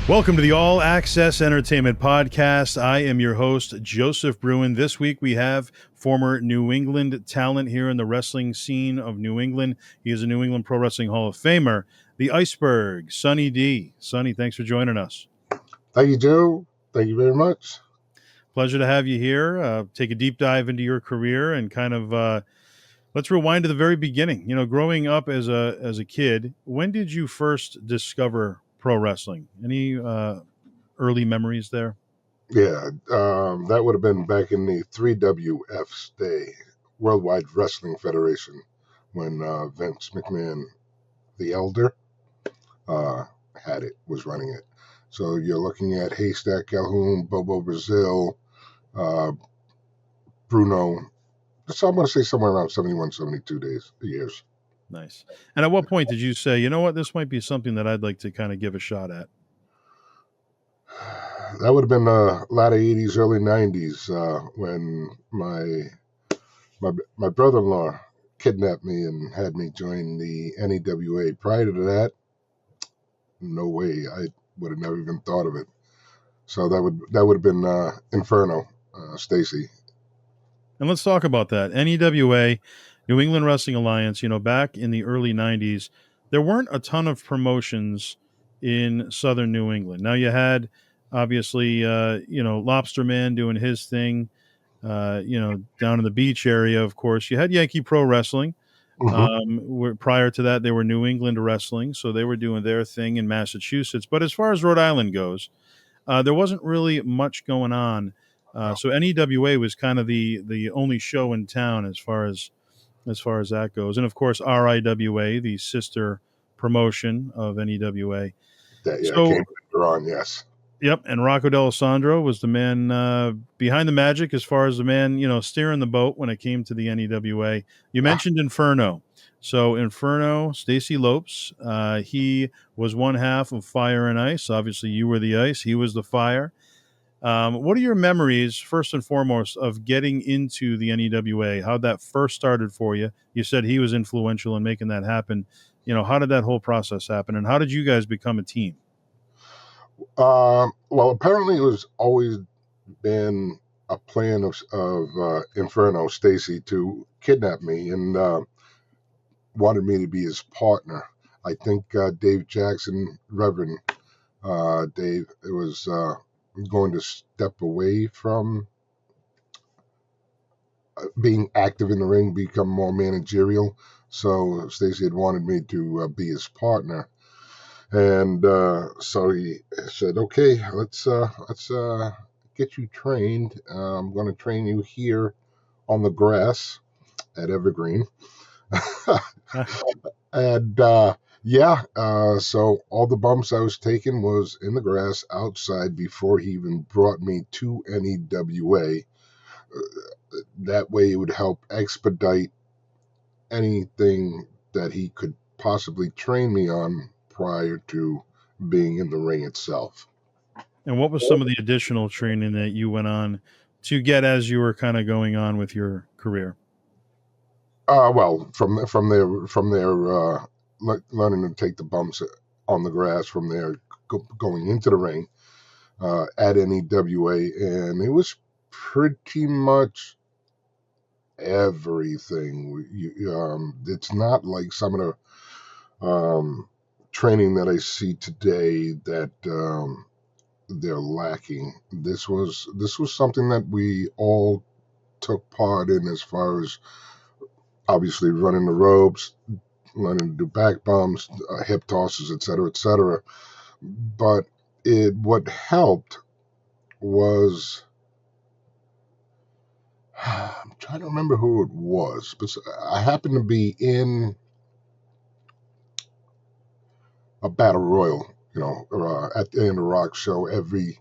Welcome to the All Axxess Entertainment Podcast. I am your host, Joseph Bruen. This week we have former New England talent here in the wrestling scene of New England. He is a New England Pro Wrestling Hall of Famer, the Iceburg Sonny Dee. Sonny, thanks for joining us. Thank you, Joe. Thank you very much. Pleasure to have you here. Take a deep dive into your career and kind of let's rewind to the very beginning. You know, growing up as a kid, when did you first discover pro wrestling? Any early memories there? Yeah, that would have been back in the 3WF's day, Worldwide Wrestling Federation, when Vince McMahon, the elder, was running it. So you're looking at Haystack Calhoun, Bobo Brazil, Bruno. So I'm going to say somewhere around 71, 72 years. Nice. And at what point did you say, you know what, this might be something that I'd like to kind of give a shot at? That would have been latter 80s, early 90s, when my brother-in-law kidnapped me and had me join the NEWA. Prior to that, no way. I would have never even thought of it. So that would have been Inferno, Stacy. And let's talk about that. NEWA, New England Wrestling Alliance, you know, back in the early 90s, there weren't a ton of promotions in southern New England. Now you had, obviously, Lobster Man doing his thing, down in the beach area, of course. You had Yankee Pro Wrestling. Mm-hmm. Prior to that, they were New England Wrestling, so they were doing their thing in Massachusetts. But as far as Rhode Island goes, there wasn't really much going on. So NEWA was kind of the only show in town as far as that goes. And of course, RIWA, the sister promotion of NEWA. Came on, yes. Yep, and Rocco D'Alessandro was the man behind the magic as far as the man, steering the boat when it came to the NEWA. You mentioned Inferno. So Inferno, Stacy Lopes, he was one half of Fire and Ice. Obviously, you were the ice. He was the fire. What are your memories, first and foremost, of getting into the NEWA? How'd that first started for you? You said he was influential in making that happen. How did that whole process happen, and how did you guys become a team? Well, apparently it was always been a plan of Inferno, Stacy, to kidnap me and wanted me to be his partner. I think Dave Jackson, Reverend Dave, it was going to step away from being active in the ring, become more managerial. So Stacy had wanted me to be his partner, and so he said, "Okay, let's get you trained. I'm going to train you here on the grass at Evergreen." And so all the bumps I was taking was in the grass outside before he even brought me to NEWA. That way it would help expedite anything that he could possibly train me on prior to being in the ring itself. And what was some of the additional training that you went on to get as you were kind of going on with your career? Well, from there, learning to take the bumps on the grass, from there going into the ring at NEWA, and it was pretty much everything. It's not like some of the training that I see today that they're lacking. This was something that we all took part in, as far as obviously running the ropes, learning to do back bumps, hip tosses, etc., etc. But what helped was, I'm trying to remember who it was, but I happened to be in a battle royal, at the end of the Rock show. Every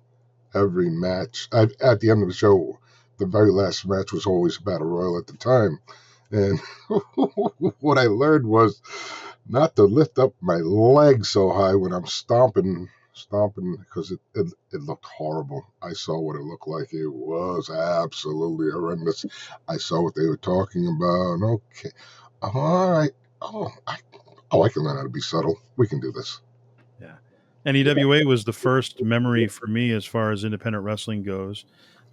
match, at the end of the show, the very last match was always a battle royal at the time. And what I learned was not to lift up my leg so high when I'm stomping because it looked horrible. I saw what it looked like. It was absolutely horrendous. I saw what they were talking about. Okay, all right. I can learn how to be subtle. We can do this. Yeah. NEWA was the first memory for me as far as independent wrestling goes.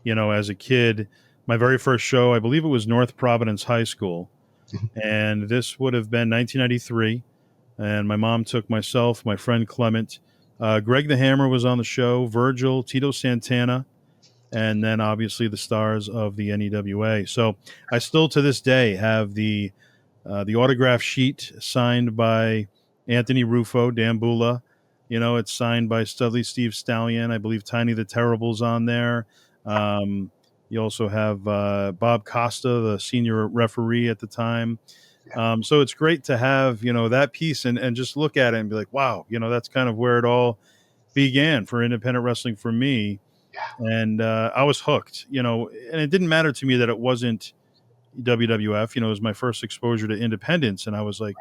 As a kid, my very first show, I believe it was North Providence High School, and this would have been 1993. And my mom took myself, my friend Clement, Greg the Hammer was on the show, Virgil, Tito Santana, and then obviously the stars of the NEWA. So I still to this day have the autograph sheet signed by Anthony Rufo, Dambula. It's signed by Studley Steve Stallion. I believe Tiny the Terrible's on there. Um, you also have Bob Costa, the senior referee at the time. So it's great to have, that piece and just look at it and be like, wow, that's kind of where it all began for independent wrestling for me. And I was hooked, and it didn't matter to me that it wasn't WWF. It was my first exposure to independence, and I was like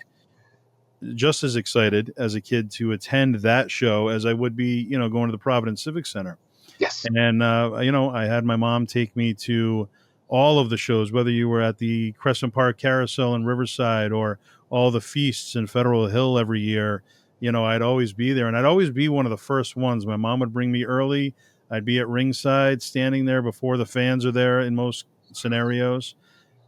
just as excited as a kid to attend that show as I would be, going to the Providence Civic Center. Yes. And I had my mom take me to all of the shows, whether you were at the Crescent Park Carousel in Riverside or all the feasts in Federal Hill every year. I'd always be there, and I'd always be one of the first ones. My mom would bring me early. I'd be at ringside, standing there before the fans are there in most scenarios.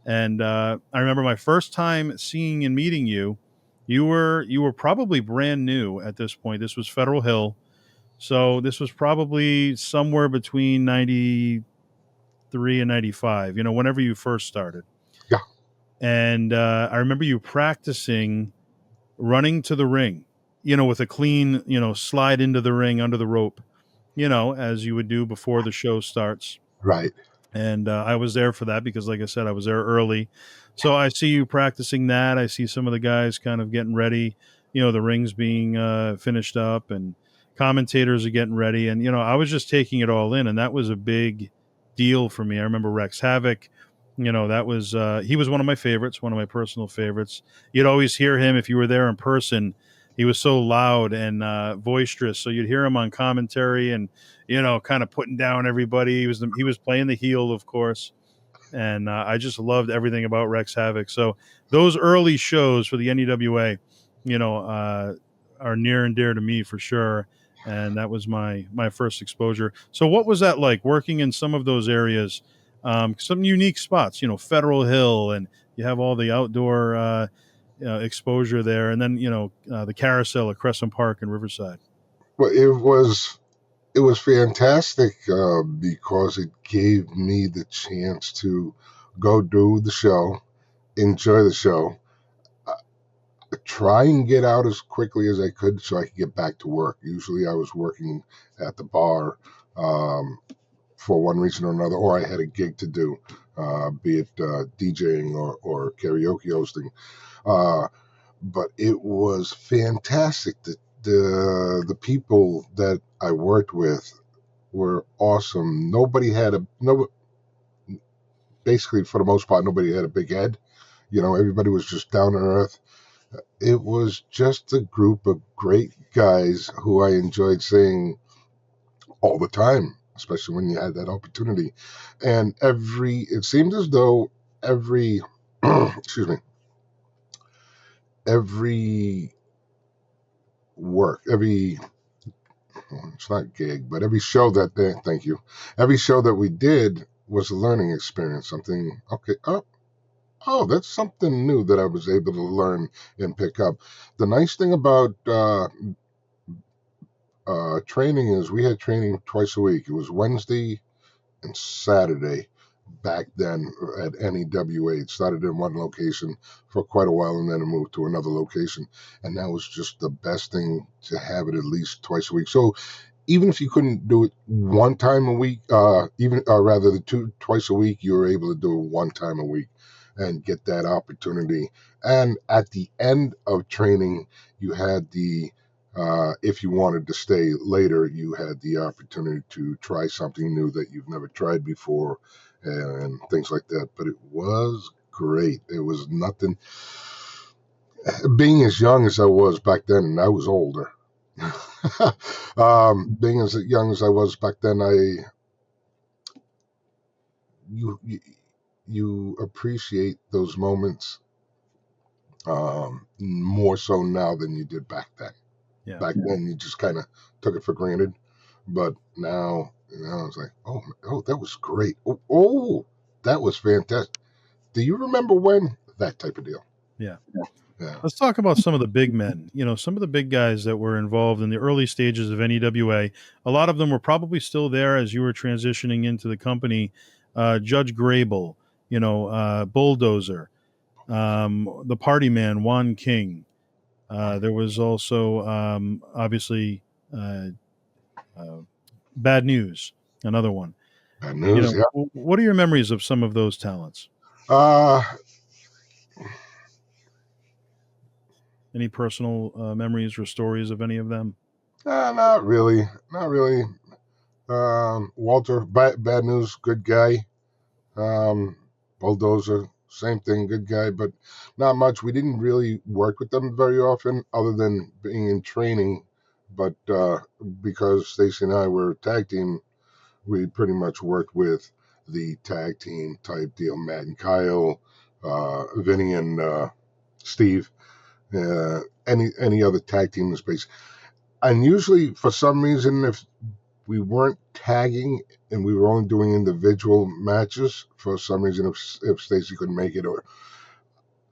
And I remember my first time seeing and meeting you. You were probably brand new at this point. This was Federal Hill, so this was probably somewhere between 93 and 95. Whenever you first started. Yeah. And I remember you practicing running to the ring. With a clean, slide into the ring under the rope. As you would do before the show starts. Right. And I was there for that because, like I said, I was there early. So I see you practicing that. I see some of the guys kind of getting ready. The rings being finished up, and commentators are getting ready. And I was just taking it all in, and that was a big deal for me. I remember Rex Havoc. That was he was one of my favorites, one of my personal favorites. You'd always hear him if you were there in person. He was so loud and boisterous, so you'd hear him on commentary and kind of putting down everybody. He was playing the heel, of course, and I just loved everything about Rex Havoc. So those early shows for the NEWA, are near and dear to me for sure. And that was my first exposure. So what was that like working in some of those areas? Some unique spots, Federal Hill, and you have all the outdoor exposure there, and then the carousel at Crescent Park and Riverside. Well, it was fantastic because it gave me the chance to go do the show, enjoy the show, try and get out as quickly as I could so I could get back to work. Usually I was working at the bar um, for one reason or another, or I had a gig to do, be it DJing or karaoke hosting. Uh, but it was fantastic. The people that I worked with were awesome. Nobody had a no. Basically, for the most part, nobody had a big head. Everybody was just down to earth. It was just a group of great guys who I enjoyed seeing all the time, especially when you had that opportunity. And it seemed as though every, excuse me, every every, it's not gig, but every show thank you, every show that we did was a learning experience. Something, okay, that's something new that I was able to learn and pick up. The nice thing about training is we had training twice a week. It was Wednesday and Saturday back then at NEWA. It started in one location for quite a while and then it moved to another location. And that was just the best thing to have it at least twice a week. So even if you couldn't do it one time a week, rather the twice a week, you were able to do it one time a week and get that opportunity. And at the end of training, you had if you wanted to stay later, you had the opportunity to try something new that you've never tried before and things like that. But it was great. It was nothing. Being as young as I was back then, and I was older. Being as young as I was back then, you you, you appreciate those moments more so now than you did back then. Yeah. Back then, you just kind of took it for granted, but now, it's like, oh, that was great. Oh, that was fantastic. Do you remember when? That type of deal. Yeah. Yeah. Let's talk about some of the big men. Some of the big guys that were involved in the early stages of NEWA. A lot of them were probably still there as you were transitioning into the company. Judge Grable, Bulldozer, the Party Man, Juan King. There was also obviously uh, uh, Bad News, another one. Bad news. Yeah. What are your memories of some of those talents? Uh, Any personal memories or stories of any of them? not really. Not really. Walter, bad news, good guy. Um, Bulldozer, same thing, good guy, but not much. We didn't really work with them very often, other than being in training. But because Stacy and I were tag team, we pretty much worked with the tag team type deal. Matt and Kyle, Vinny and Steve, any other tag team in space. And usually, for some reason, if we weren't tagging and we were only doing individual matches, for some reason, if Stacy couldn't make it, or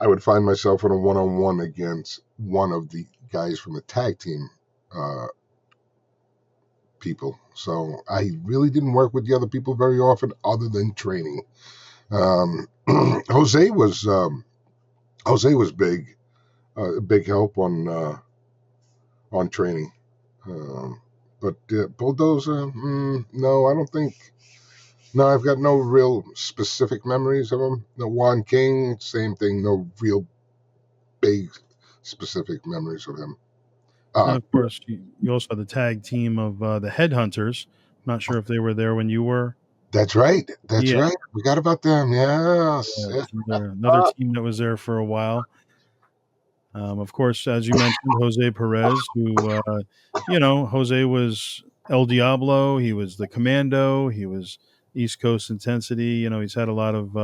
I would find myself in a one-on-one against one of the guys from the tag team uh, people. So I really didn't work with the other people very often, other than training. Um, Jose was Jose was big, a big help on training. Um, but Bulldozer, no, I don't think. No, I've got no real specific memories of him. No, Juan King, same thing. No real big specific memories of him. And Uh, of course, you also had the tag team of the Headhunters. I'm not sure if they were there when you were. that's right. That's Yeah, right. We got about them. Yes. yeah, Yeah. it's another team that was there for a while. Of course, as you mentioned, Jose Perez, who, Jose was El Diablo. He was the Commando. He was East Coast Intensity. He's had a lot of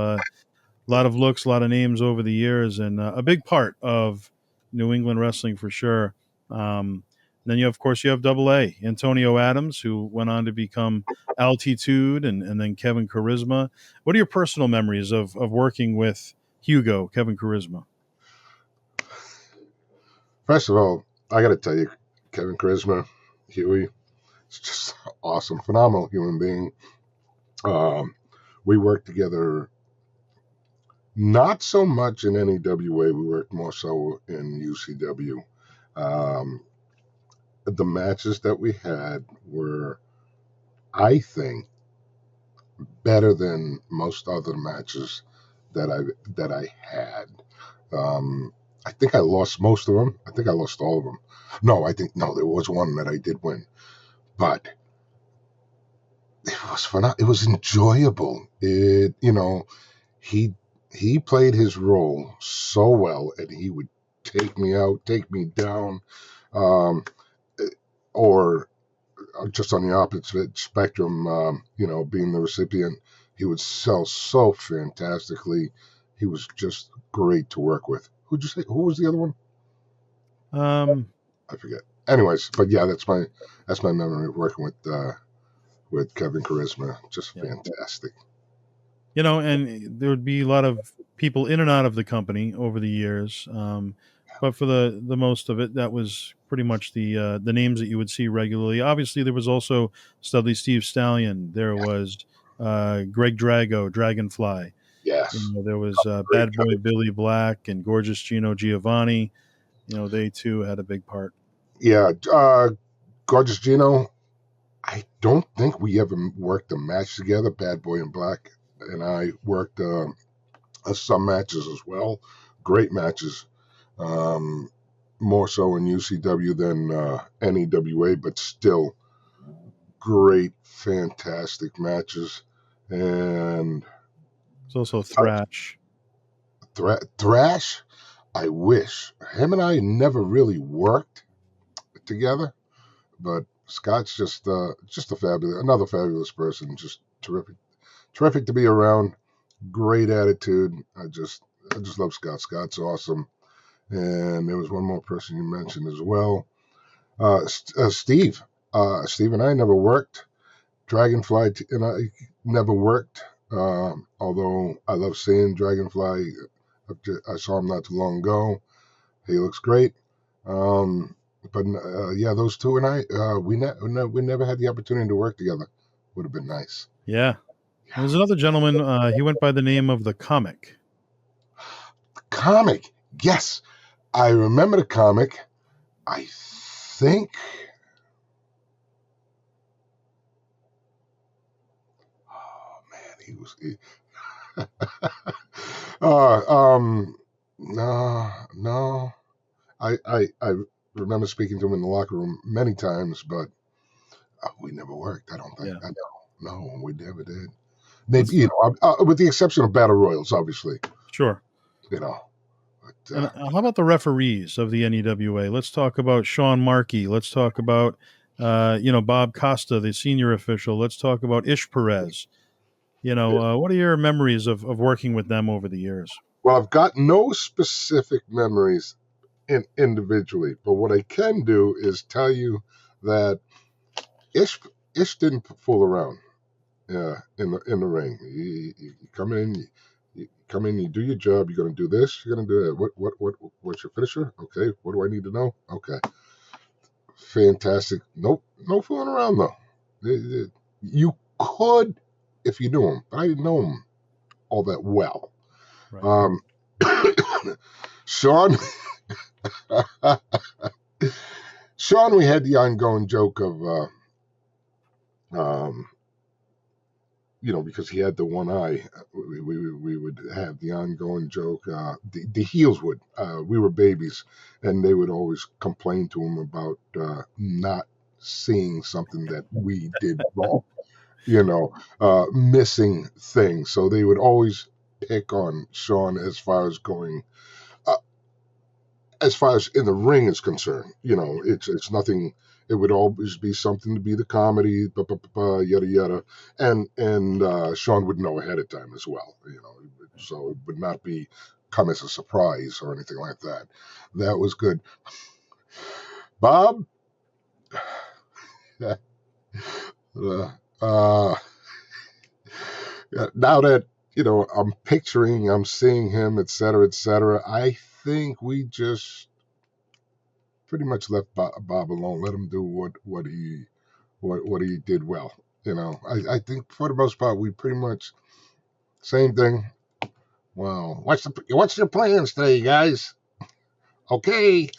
looks, a lot of names over the years, and a big part of New England wrestling for sure. Then of course, you have Double A, Antonio Adams, who went on to become Altitude, and then Kevin Charisma. What are your personal memories of working with Hugo, Kevin Charisma? First of all, I got to tell you, Kevin Charisma, Huey, is just awesome, phenomenal human being. Um, we worked together not so much in NEWA. We worked more so in UCW. Um, the matches that we had were, I think, better than most other matches that I had. Um, I think I lost most of them. I think I lost all of them. No, I think no. There was one that I did win, but it was fun. It was enjoyable. He he played his role so well, and he would take me out, take me down, um, or just on the opposite spectrum. Being the recipient, he would sell so fantastically. He was just great to work with. Who'd you say? Who was the other one? Um, I forget. Anyways, but yeah, that's my memory of working with Kevin Charisma. Just yeah. fantastic. And there would be a lot of people in and out of the company over the years. But for the most of it, that was pretty much the names that you would see regularly. Obviously, there was also Studley Steve Stallion. There was Greg Drago, Dragonfly. Yes, There was great Bad guy. Boy Billy Black and Gorgeous Gino Giovanni. They too had a big part. Yeah, Gorgeous Gino. I don't think we ever worked a match together. Bad Boy and Black and I worked some matches as well. Great matches. Um, More so in UCW than NEWA, but still great, fantastic matches. And There's also Thrash. Thrash. I wish him and I never really worked together, but Scott's just another fabulous person, just terrific to be around. Great attitude. I just love Scott. Scott's awesome. And there was one more person you mentioned as well, Steve. Steve and I never worked. Dragonfly and I never worked. Although I love seeing Dragonfly. I saw him not too long ago. He looks great. Um, but yeah, those two and I, we never had the opportunity to work together. Would have been nice. Yeah. There's another gentleman. He went by the name of the Comic. Comic, yes, I remember the comic. I think. Oh man, he was. No, no. I remember speaking to him in the locker room many times, but we never worked. I don't think. Yeah. I know. No, we never did. Let's Maybe with the exception of battle royals, obviously. Sure. You know. But, And how about the referees of the NEWA? Let's talk about Sean Markey. Let's talk about Bob Costa, the senior official. Let's talk about Ish Perez. What are your memories of working with them over the years? well, I've got no specific memories individually, but what I can do is tell you that Ish didn't fool around. In the ring. You come in, you do your job. You're gonna do this. You're gonna do that. What's your finisher? Okay. What do I need to know? Okay. Fantastic. Nope. No fooling around though. You could if you knew him, but I didn't know him all that well. Right. Sean. Sean, we had the ongoing joke of, because he had the one eye, we would have the ongoing joke. The heels would. We were babies, and they would always complain to him about not seeing something that we did wrong. Missing things. So they would always pick on Sean as far as going. As far as in the ring is concerned, it's nothing. It would always be something to be the comedy, yada yada, and Sean would know ahead of time as well, so it would not come as a surprise or anything like that. That was good. Bob, now that I'm seeing him, etc., etc. I think we just pretty much left Bob alone. Let him do what he did well. I think for the most part we pretty much same thing. Well, what's your plans today, guys? Okay.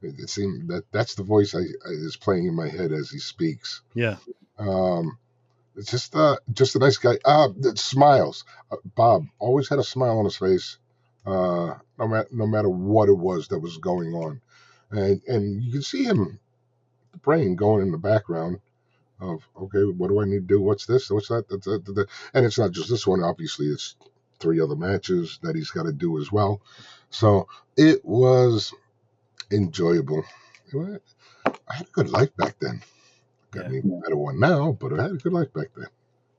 It seemed that's the voice is playing in my head as he speaks. Yeah. It's just a nice guy. That smiles. Bob always had a smile on his face, no matter what it was that was going on. And you can see him, the brain going in the background of, okay, what do I need to do? What's this? What's that? And it's not just this one. Obviously, it's 3 other matches that he's got to do as well. So it was enjoyable. I had a good life back then. Got an even better one now, but I had a good life back then.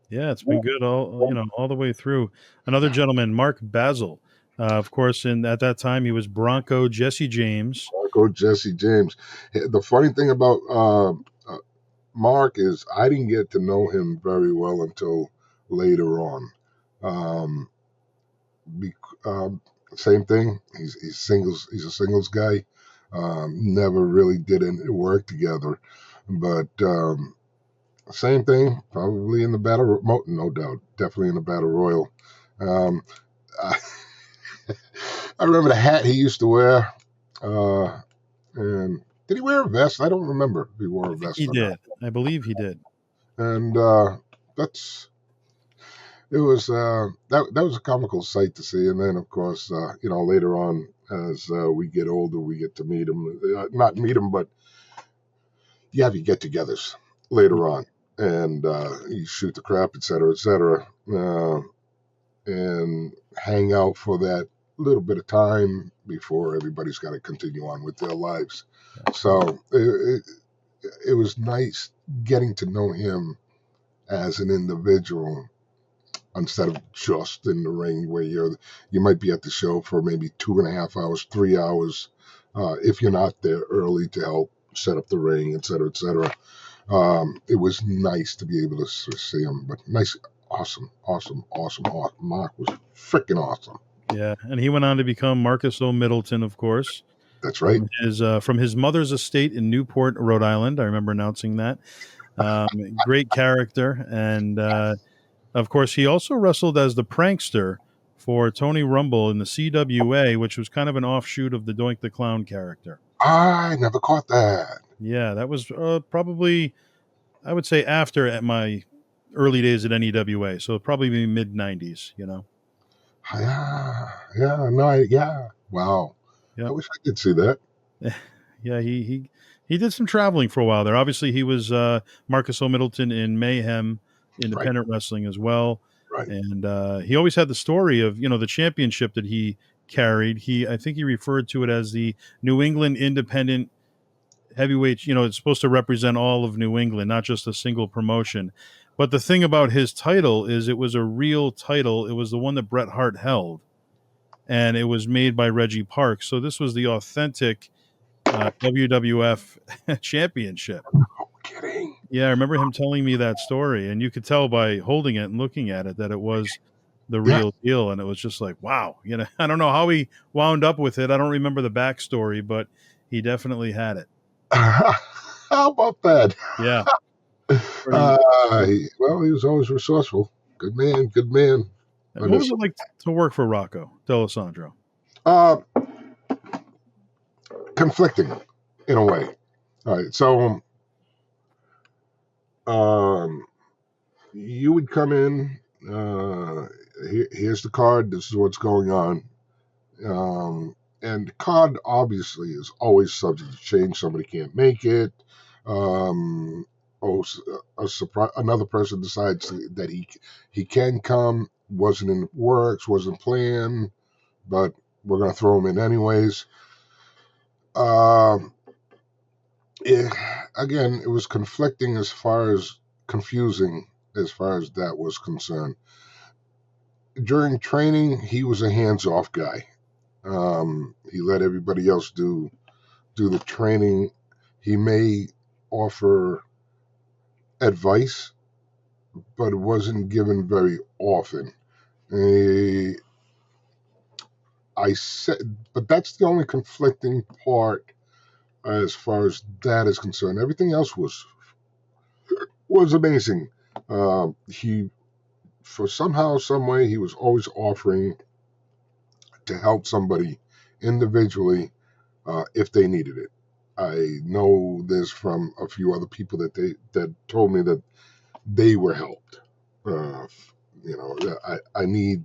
Yeah, it's been good all the way through. Another gentleman, Mark Basil. Of course, at that time, he was Bronco Jesse James. Bronco Jesse James. The funny thing about Mark is I didn't get to know him very well until later on. Same thing. He's singles. He's a singles guy. Never really did any work together, but same thing. Probably in the battle. No doubt. Definitely in the battle royal. I remember the hat he used to wear. And did he wear a vest? I don't remember if he wore a vest. He did. I believe he did. And that was a comical sight to see. And then, of course, later on as we get older, we get to meet him. Not meet him, but you have your get-togethers later on, and you shoot the crap, et cetera, and hang out for that little bit of time before everybody's got to continue on with their lives. Gotcha. So it was nice getting to know him as an individual instead of just in the ring where you might be at the show for maybe 2.5 hours, 3 hours, if you're not there early to help set up the ring, et cetera, et cetera. It was nice to be able to see him, but nice, awesome. Mark was freaking awesome. Yeah, and he went on to become Marcus O. Middleton, of course, That's right. from his mother's estate in Newport, Rhode Island. I remember announcing that. Great character, and of course, he also wrestled as the prankster for Tony Rumble in the CWA, which was kind of an offshoot of the Doink the Clown character. I never caught that. Yeah, that was probably, I would say, after at my early days at NEWA, so probably mid '90s. Yeah. Wow. I Yep. wish I could see that. Yeah, he did some traveling for a while there. Obviously, he was Marcus O. Middleton in Mayhem Right, Independent Wrestling as well, right. and he always had the story of the championship that he carried. I think he referred to it as the New England Independent Heavyweight. It's supposed to represent all of New England, not just a single promotion. But the thing about his title is it was a real title. It was the one that Bret Hart held, and it was made by Reggie Parks. So this was the authentic WWF championship. No kidding. Yeah, I remember him telling me that story, and you could tell by holding it and looking at it that it was the Yeah. real deal. And it was just like, wow. I don't know how he wound up with it. I don't remember the backstory, but he definitely had it. How about that? Yeah. Well, he was always resourceful. Good man, good man. What was it like to work for Rocco D'Alessandro? Conflicting in a way. All right, so you would come in. Here's the card. This is what's going on. And the card obviously is always subject to change. Somebody can't make it. Another person decides that he can come. Wasn't in the works. Wasn't planned. But we're gonna throw him in anyways. Again, it was conflicting as far as confusing as far as that was concerned. During training, he was a hands-off guy. He let everybody else do the training. He may offer advice, but it wasn't given very often. I said, but that's the only conflicting part as far as that is concerned. Everything else was amazing. He, for somehow, some way, he was always offering to help somebody individually if they needed it. I know this from a few other people that told me that they were helped. I need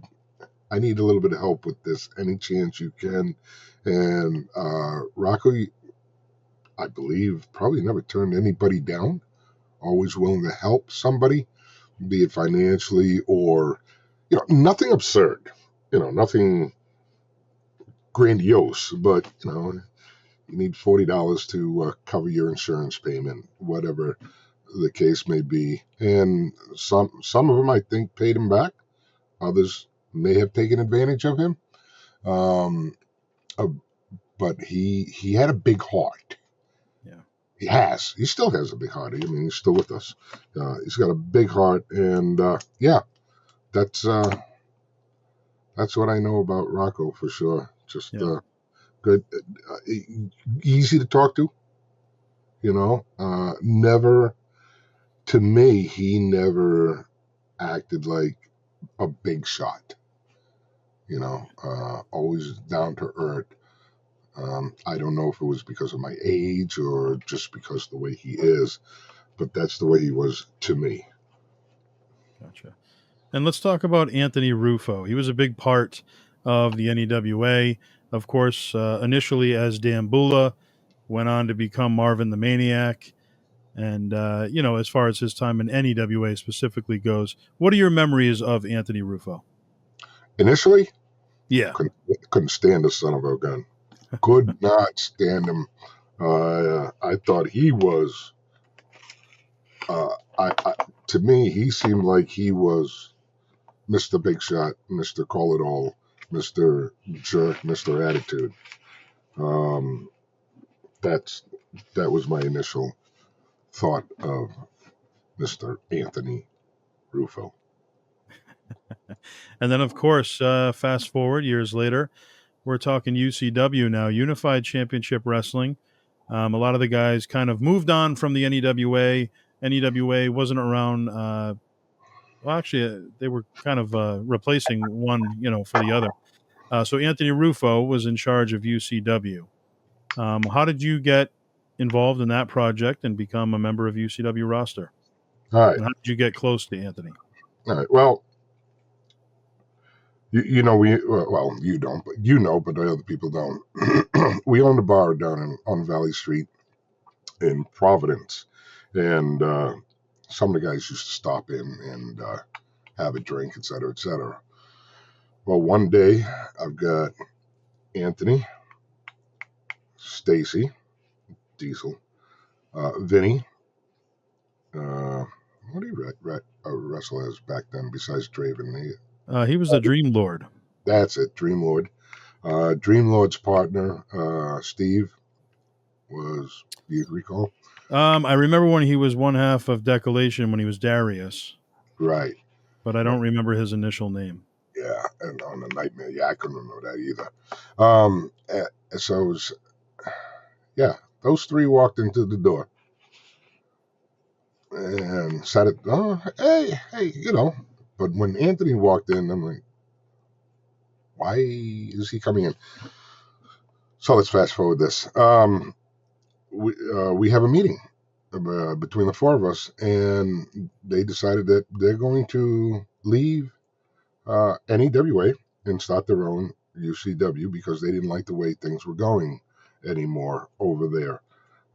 a little bit of help with this. Any chance you can? And Rocco, I believe, probably never turned anybody down. Always willing to help somebody, be it financially or nothing absurd. Nothing grandiose, but you need $40 to cover your insurance payment, whatever the case may be. And some of them I think paid him back. Others may have taken advantage of him. But he had a big heart. Yeah. He still has a big heart. I mean, he's still with us. He's got a big heart, and that's what I know about Rocco for sure. Just good, easy to talk to. Never, to me, he never acted like a big shot. Always down to earth. I don't know if it was because of my age or just because of the way he is, but that's the way he was to me. Gotcha. And let's talk about Anthony Rufo. He was a big part of the NEWA, of course, initially as Dambula, went on to become Marvin the Maniac. And, as far as his time in NEWA specifically goes, what are your memories of Anthony Rufo? Initially, Yeah. Couldn't stand the son of a gun. Could not stand him. I thought he was. To me, he seemed like he was Mr. Big Shot, Mr. Call It All, Mr. Jerk, Mr. Attitude. Um, that's that was my initial thought of Mr. Anthony Rufo. And then, of course, fast forward years later, we're talking UCW now, Unified Championship Wrestling. A lot of the guys kind of moved on from the NEWA. NEWA wasn't around. Well, actually, they were kind of replacing one, for the other. So Anthony Rufo was in charge of UCW. How did you get involved in that project and become a member of UCW roster? All right, And how did you get close to Anthony? all right. Well, you know well you don't, but but the other people don't. We owned a bar down on Valley Street in Providence, and some of the guys used to stop in and have a drink, et cetera, et cetera. Well, one day I've got Anthony, Stacy, Diesel, Vinny. What do you wrestle as back then besides Draven? He was the Dream Lord. That's it, Dream Lord. Dream Lord's partner, Steve, was, do you recall? I remember when he was one half of Decolation when he was Darius, Right. but I don't remember his initial name. Yeah, and on the Nightmare. Yeah, I couldn't remember that either. So it was, yeah, those three walked into the door and said, "Oh, hey, But when Anthony walked in, I'm like, why is he coming in? So let's fast forward this. We have a meeting between the four of us, and they decided that they're going to leave NEWA and start their own UCW because they didn't like the way things were going anymore over there.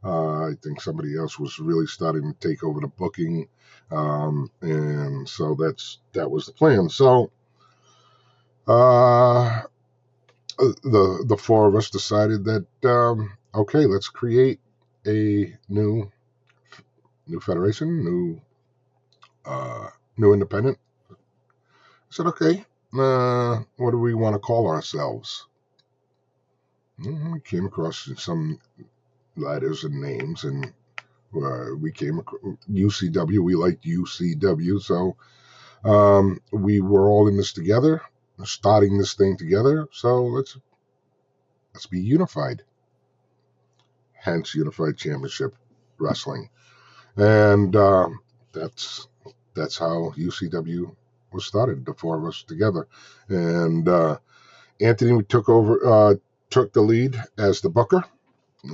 I think somebody else was really starting to take over the booking, and so that was the plan. So uh, the four of us decided that okay, let's create a new federation, new independent. I said, okay, what do we want to call ourselves? We came across some letters and names, and we came across UCW. We liked UCW, so we were all in this together, starting this thing together. So let's be unified. Hence, Unified Championship Wrestling, and that's how UCW was started. The four of us together, and Anthony took the lead as the booker.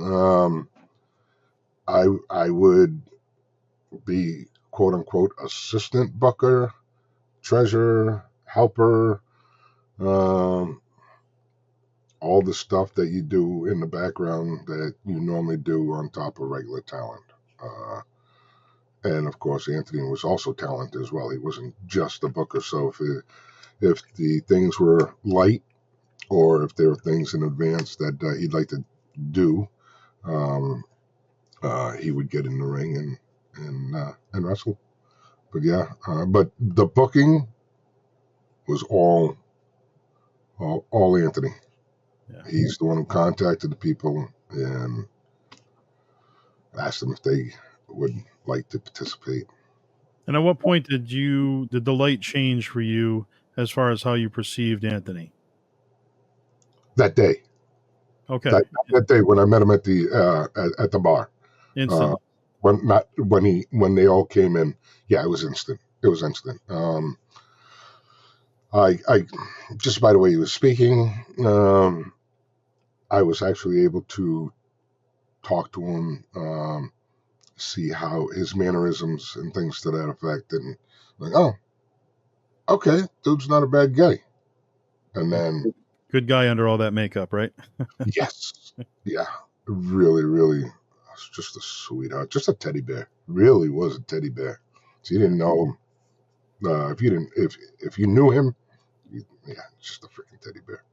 Um, I would be quote unquote assistant booker, treasurer, helper, um, all the stuff that you do in the background that you normally do on top of regular talent. Uh, and of course, Anthony was also talented as well. He wasn't just a booker. So if the things were light, or if there were things in advance that he'd like to do, um, he would get in the ring and wrestle. But yeah, but the booking was all Anthony. Yeah. He's the one who contacted the people and asked them if they would like to participate. And at what point did the light change for you as far as how you perceived Anthony? That day, Okay. that day when I met him at the bar, uh, Instantly. when they all came in, yeah, it was instant. It was instant. I just by the way he was speaking, I was actually able to talk to him, see how his mannerisms and things to that effect, and like, oh, okay, dude's not a bad guy. And then, Good guy under all that makeup, right? yes, yeah, really, really, just a sweetheart, just a teddy bear. Really was a teddy bear. So you didn't know him. If you knew him, yeah, just a freaking teddy bear.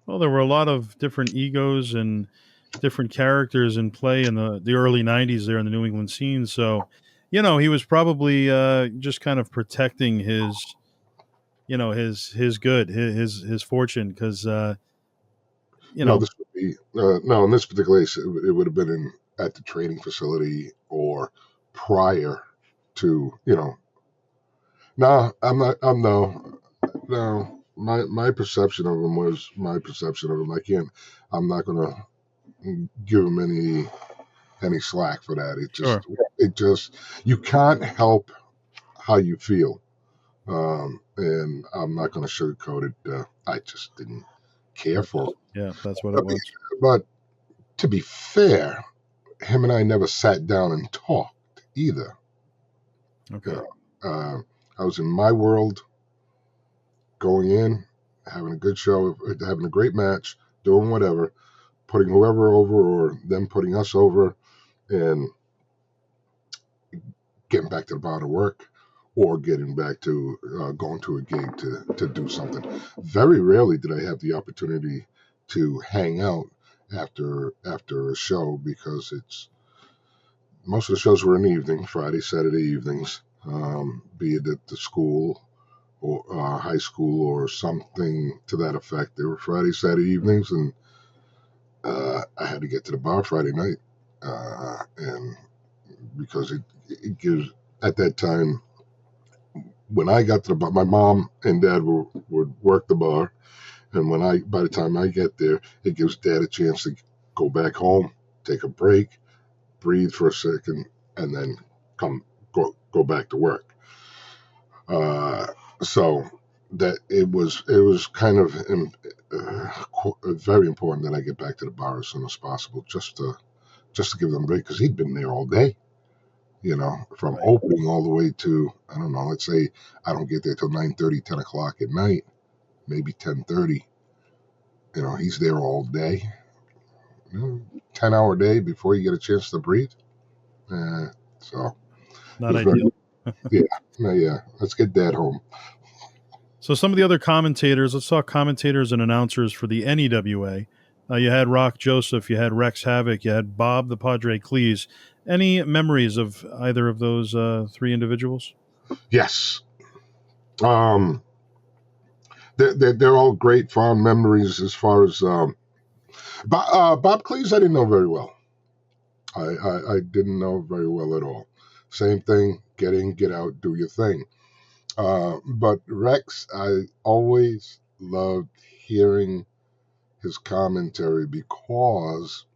Well, there were a lot of different egos and different characters in play in the early '90s there in the New England scene. So, he was probably just kind of protecting his his good his fortune because you No, know this would be no. In this particular case, it would have been at the training facility or prior to. No, I'm not. I'm no. No, my perception of him was my perception of him. I can't. I'm not gonna give him any slack for that. sure. It just you can't help how you feel, and I'm not gonna sugarcoat it. I just didn't care for him. Yeah, that's what it But, was. but to be fair, him and I never sat down and talked either. You Okay. know, I was in my world, going in, having a good show, having a great match, doing whatever, putting whoever over or them putting us over, and getting back to the bar to work or getting back to going to a gig to do something. Very rarely did I have the opportunity to hang out after a show because it's most of the shows were in the evening, Friday, Saturday evenings, be it at the school or high school or something to that effect. They were Friday, Saturday evenings, and I had to get to the bar Friday night, and because it gives at that time when I got to the bar, my mom and dad would work the bar, and by the time I get there, it gives dad a chance to go back home, take a break, breathe for a second, and then come go back to work. Uh, so that it was kind of very important that I get back to the bar as soon as possible, just to give them a break because he'd been there all day. From Right. opening all the way to I don't know. Let's say I don't get there till 9:30, 10 o'clock at night, maybe 10:30. He's there all day. 10-hour day before you get a chance to breathe. So it Not was very ideal. yeah, yeah. Let's get dad home. So some of the other commentators, let's talk commentators and announcers for the NEWA. You had Rock Joseph, you had Rex Havoc, you had Bob the Padre Cleese. Any memories of either of those three individuals? Yes. Um, they're all great fond memories as far as Bob Cleese. I didn't know very well. I didn't know very well at all. Same thing. Get in, get out, do your thing. But Rex, I always loved hearing his commentary because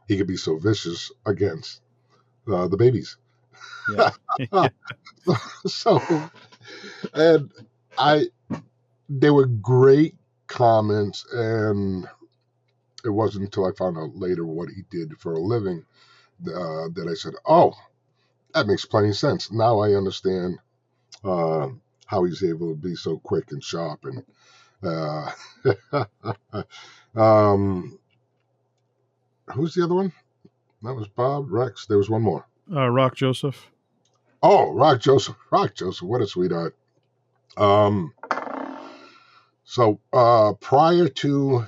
he could be so vicious against the babies. Yeah. Yeah. So, and I, they were great comments, and it wasn't until I found out later what he did for a living that I said, "Oh, that makes plenty of sense. Now I understand uh, how he's able to be so quick and sharp." And uh, um, who's the other one? That was Bob Rex. There was one more. Rock Joseph. Oh, Rock Joseph. Rock Joseph. What a sweetheart. Um, so prior to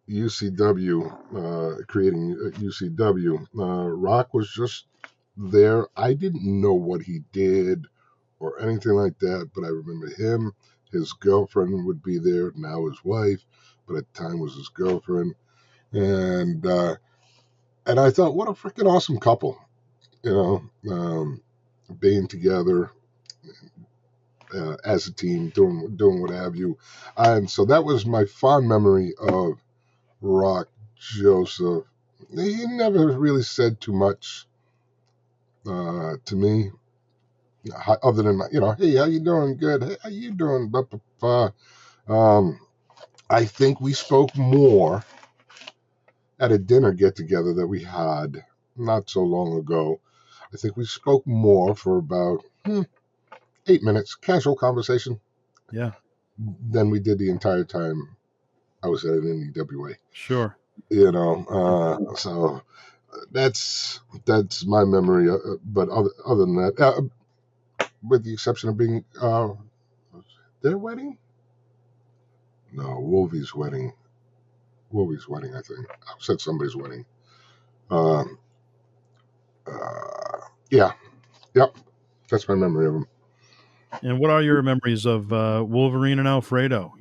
UCW, creating UCW, Rock was just there. I didn't know what he did or anything like that, but I remember him. His girlfriend would be there, now his wife, but at the time was his girlfriend. And I thought, what a freaking awesome couple, you know, being together as a team, doing what have you. And so that was my fond memory of Rock Joseph. He never really said too much to me, other than hey, how you doing? Good. Hey, how you doing? Um, I think we spoke more at a dinner get together that we had not so long ago. I think we spoke more for about 8 minutes, casual conversation, Yeah, than we did the entire time I was at an NEWA. sure. So that's my memory. But other than that, with the exception of being their wedding, No, Wolvie's wedding. Wolvie's wedding, I think. I said somebody's wedding. Um, yeah, yep. That's my memory of him. And what are your memories of Wolverine and Alfredo?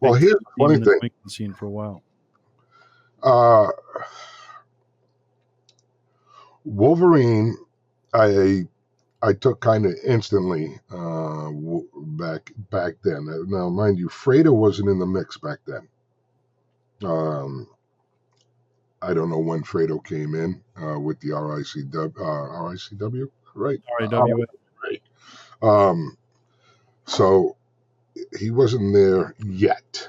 Well, Big here's tag the team funny in the thing. New England scene for a while. Uh, Wolverine, I I took kind of instantly back then. Now, mind you, Fredo wasn't in the mix back then. Um, I don't know when Fredo came in with the RICW, right? RAWA. Right. Um, so he wasn't there yet.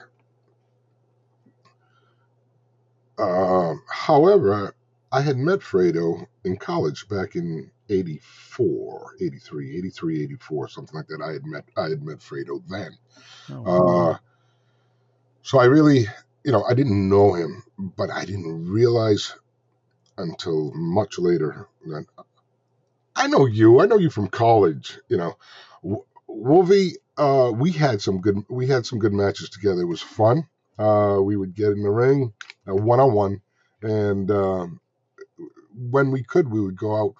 However, I had met Fredo in college back in 84, 83, 83, 84, something like that. I had met Fredo then. Oh, wow. Uh, so I really, I didn't know him, but I didn't realize until much later that I know you. I know you from college. Wolvie. We had some good matches together. It was fun. We would get in the ring, 1-on-1, and when we could, we would go out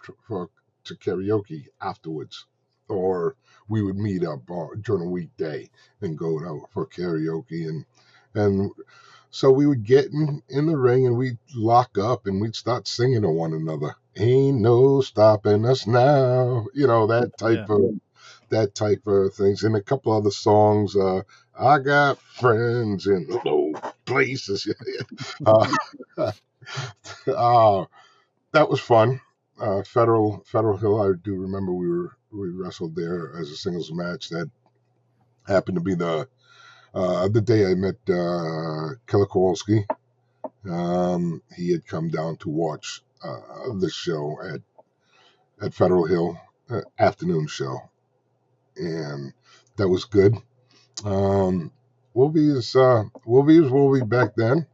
to karaoke afterwards, or we would meet up during a weekday and go out for karaoke, and so we would get in the ring and we'd lock up and we'd start singing to one another. Ain't no stopping us now. Yeah. That type of things. And a couple other songs. I got friends in low places. uh, uh, that was fun. Federal Hill. I do remember we wrestled there as a singles match. That happened to be the day I met Killer Kowalski. He had come down to watch the show at Federal Hill, afternoon show, and that was good. Um, Wolvie back then.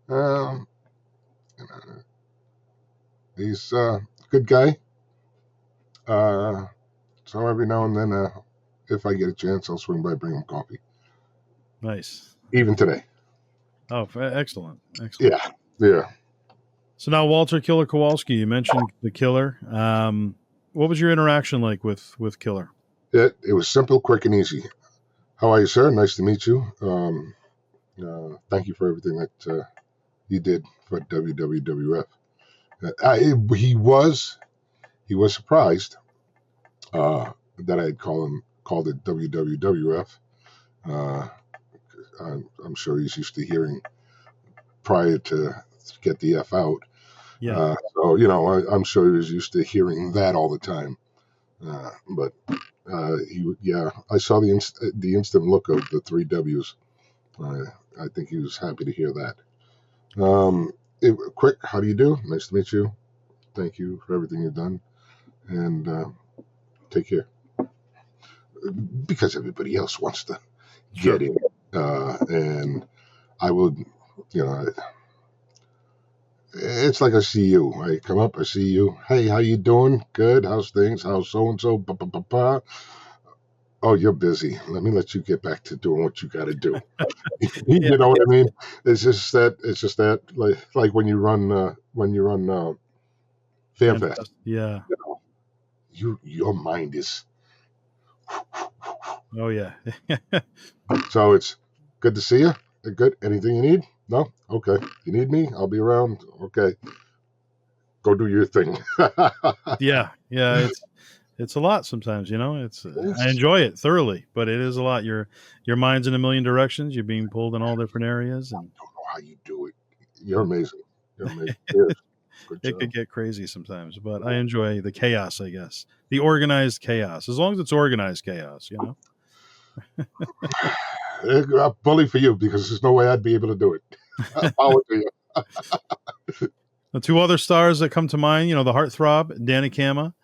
Um, he's a good guy. Uh, so every now and then, if I get a chance, I'll swing by, bring him coffee. Nice. Even today. Oh, excellent. Excellent. Yeah, yeah. So now, Walter Killer Kowalski, you mentioned the Killer. What was your interaction like with Killer? It was simple, quick, and easy. How are you, sir? Nice to meet you. Thank you for everything that you did for WWF. He was surprised that I had called it WWF. Uh, I'm sure he's used to hearing prior to get the F out. Yeah. So I'm sure he was used to hearing that all the time. But I saw the instant look of the three W's. I think he was happy to hear that. Quick, how do you do? Nice to meet you. Thank you for everything you've done, and take care. Because everybody else wants to Sure. get in, and I would, you know, it's like I see you. I come up, I see you. Hey, how you doing? Good. How's things? How's so and so? Oh, you're busy. Let me let you get back to doing what you got to do. Yeah. You know what I mean? It's just that. Like when you run Fanfest. Fantastic. Yeah. Your mind is. Oh, yeah. So it's good to see you. Good. Anything you need? No? Okay. You need me? I'll be around. Okay. Go do your thing. Yeah. Yeah. It's a lot sometimes. I enjoy it thoroughly, but it is a lot. Your mind's in a million directions. You're being pulled in all different areas, and I don't know how you do it. You're it's amazing. You're amazing. Yes. Good it could job. get crazy sometimes. But I enjoy the chaos. I guess the organized chaos, as long as it's organized chaos. A bully for you because there's no way I'd be able to do it. Power to you. The two other stars that come to mind, the heartthrob Danny Kama,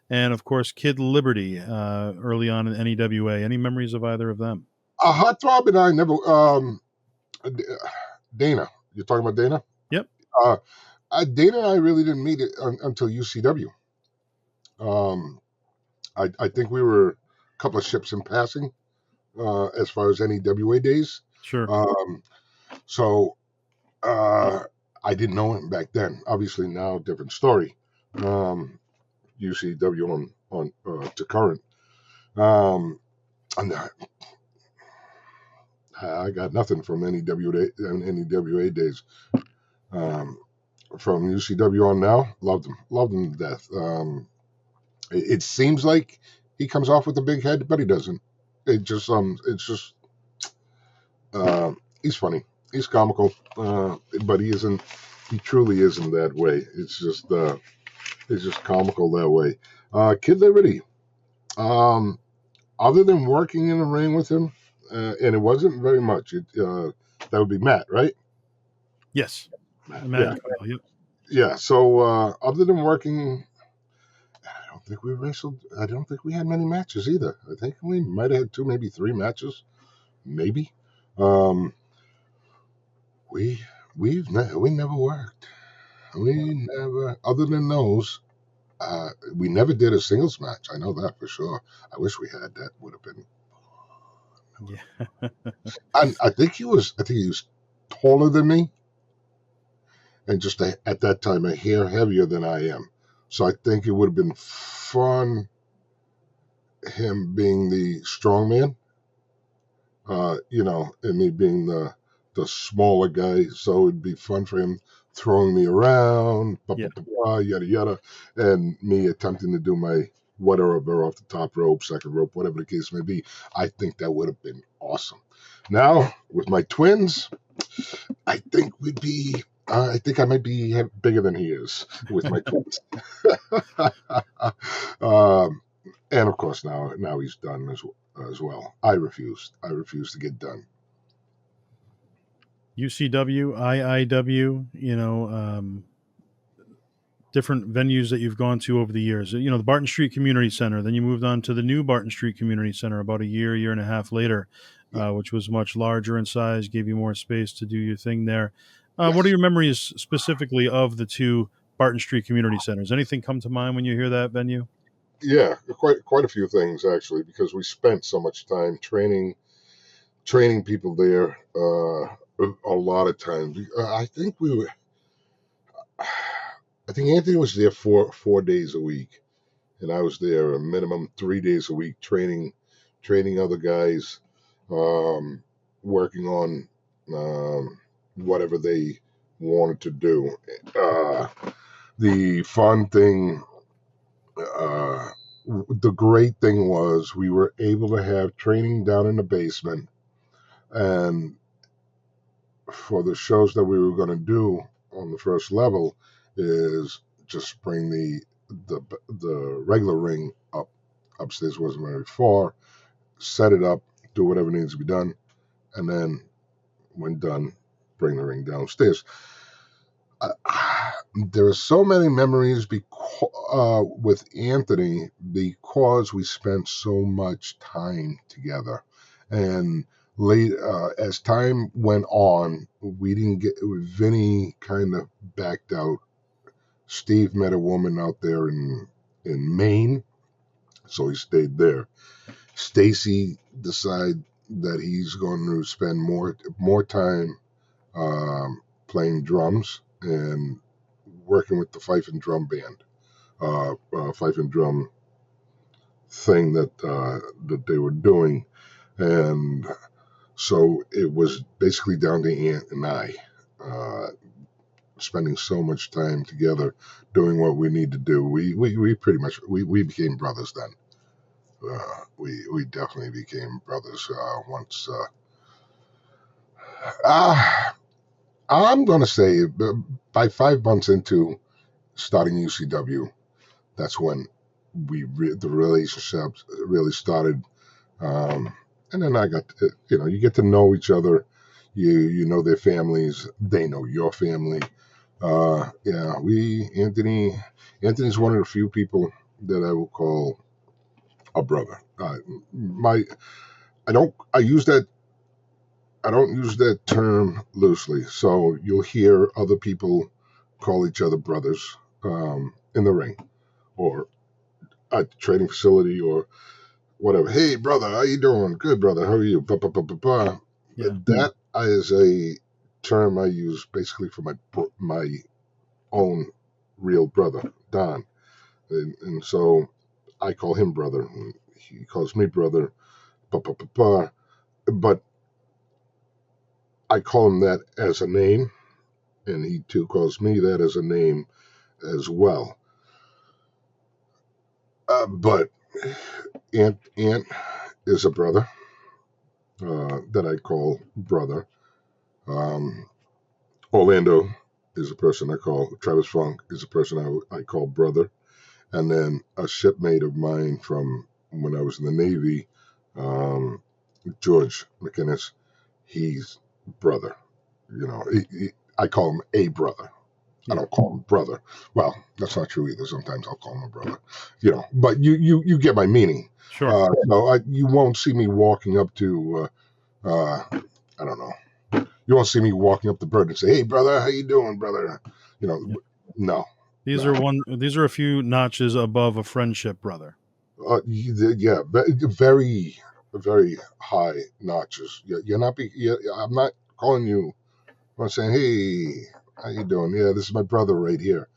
and of course Kid Liberty, early on in NEWA. Any memories of either of them? A hot throb and I never. Dana. You're talking about Dana? Yep. Uh, Dana and I really didn't meet it until UCW. I think we were a couple of ships in passing. as far as NEWA days. Sure. Um, so uh, I didn't know him back then. Obviously now different story. UCW on to current. Um, and I got nothing from NEWA days. Um, from UCW on now, loved him to death. It seems like he comes off with a big head, but he doesn't. It's just he's funny, he's comical, but he isn't. He truly isn't that way. It's just comical that way. Kid Liberty. Um, Other than working in the ring with him, and it wasn't very much. That would be Matt, right? Yes. Matt Yeah, and Kyle. Yep. yeah. So other than working, I don't think we wrestled. I don't think we had many matches either. I think we might have had two, maybe three matches, maybe. Um, we never worked. We never, other than those, we never did a singles match. I know that for sure. I wish we had. That would have been. Yeah. And I think he was taller than me, and just at that time a hair heavier than I am. So I think it would have been fun him being the strong man, and me being the smaller guy. So it'd be fun for him throwing me around, Yeah. yada yada, and me attempting to do my whatever off the top rope, second rope, whatever the case may be. I think that would have been awesome. Now with my twins, I think we'd be. I think I might be bigger than he is with my twins. um, and of course now he's done as well. I refused. I refused to get done. UCW, IIW, different venues that you've gone to over the years. The Barton Street Community Center. Then you moved on to the new Barton Street Community Center about a year and a half later, Yeah. which was much larger in size, gave you more space to do your thing there. What are Yes. your memories specifically of the two Barton Street Community Centers? Anything come to mind when you hear that venue? Yeah, quite a few things actually, because we spent so much time training people there. A lot of times. I think Anthony was there 4 days a week, and I was there a minimum 3 days a week training other guys, um, working on whatever they wanted to do. Uh, the fun thing, uh, the great thing was we were able to have training down in the basement, and for the shows that we were going to do on the first level, is just bring the regular ring upstairs. Wasn't very far. Set it up, do whatever needs to be done, and then when done, bring the ring downstairs. Uh, there are so many memories with Anthony because we spent so much time together, and late as time went on, we didn't get. Vinny kind of backed out. Steve met a woman out there in Maine, so he stayed there. Stacy decided that he's going to spend more time playing drums and working with the fife and drum band, fife and drum thing that they were doing, and so it was basically down to Ant and I. Spending so much time together doing what we need to do. We pretty much we became brothers then. We definitely became brothers once. I'm going to say by 5 months into starting UCW, that's when the relationships really started. Um, and then I got you get to know each other. You know their families. They know your family. Yeah, Anthony's one of the few people that I will call a brother. My I use that I don't use that term loosely. So you'll hear other people call each other brothers in the ring or at the training facility or whatever. Hey, brother, how you doing? Good, brother. How are you? Ba, ba, ba, ba, ba. Yeah. That is a term I use basically for my own real brother, Don, and so I call him brother. And he calls me brother. Ba, ba, ba, ba. But I call him that as a name, and he too calls me that as a name as well. But Ant is a brother that I call brother. Um, Orlando is a person I call Travis Funk is a person I call brother, and then a shipmate of mine from when I was in the Navy, um, George McInnes, he's brother. I call him a brother. I Yeah. don't call him brother. Well, that's not true either. Sometimes I'll call him a brother. But you get my meaning. Sure. You won't see me walking up to I don't know. You won't see me walking up to Bird and say, "Hey, brother, how you doing, brother?" You know, Yeah. no, These no. are one. These are a few notches above a friendship, brother. Yeah, very, very high notches. You're not. I'm not calling you. I'm saying, "Hey, how you doing?" Yeah, this is my brother right here.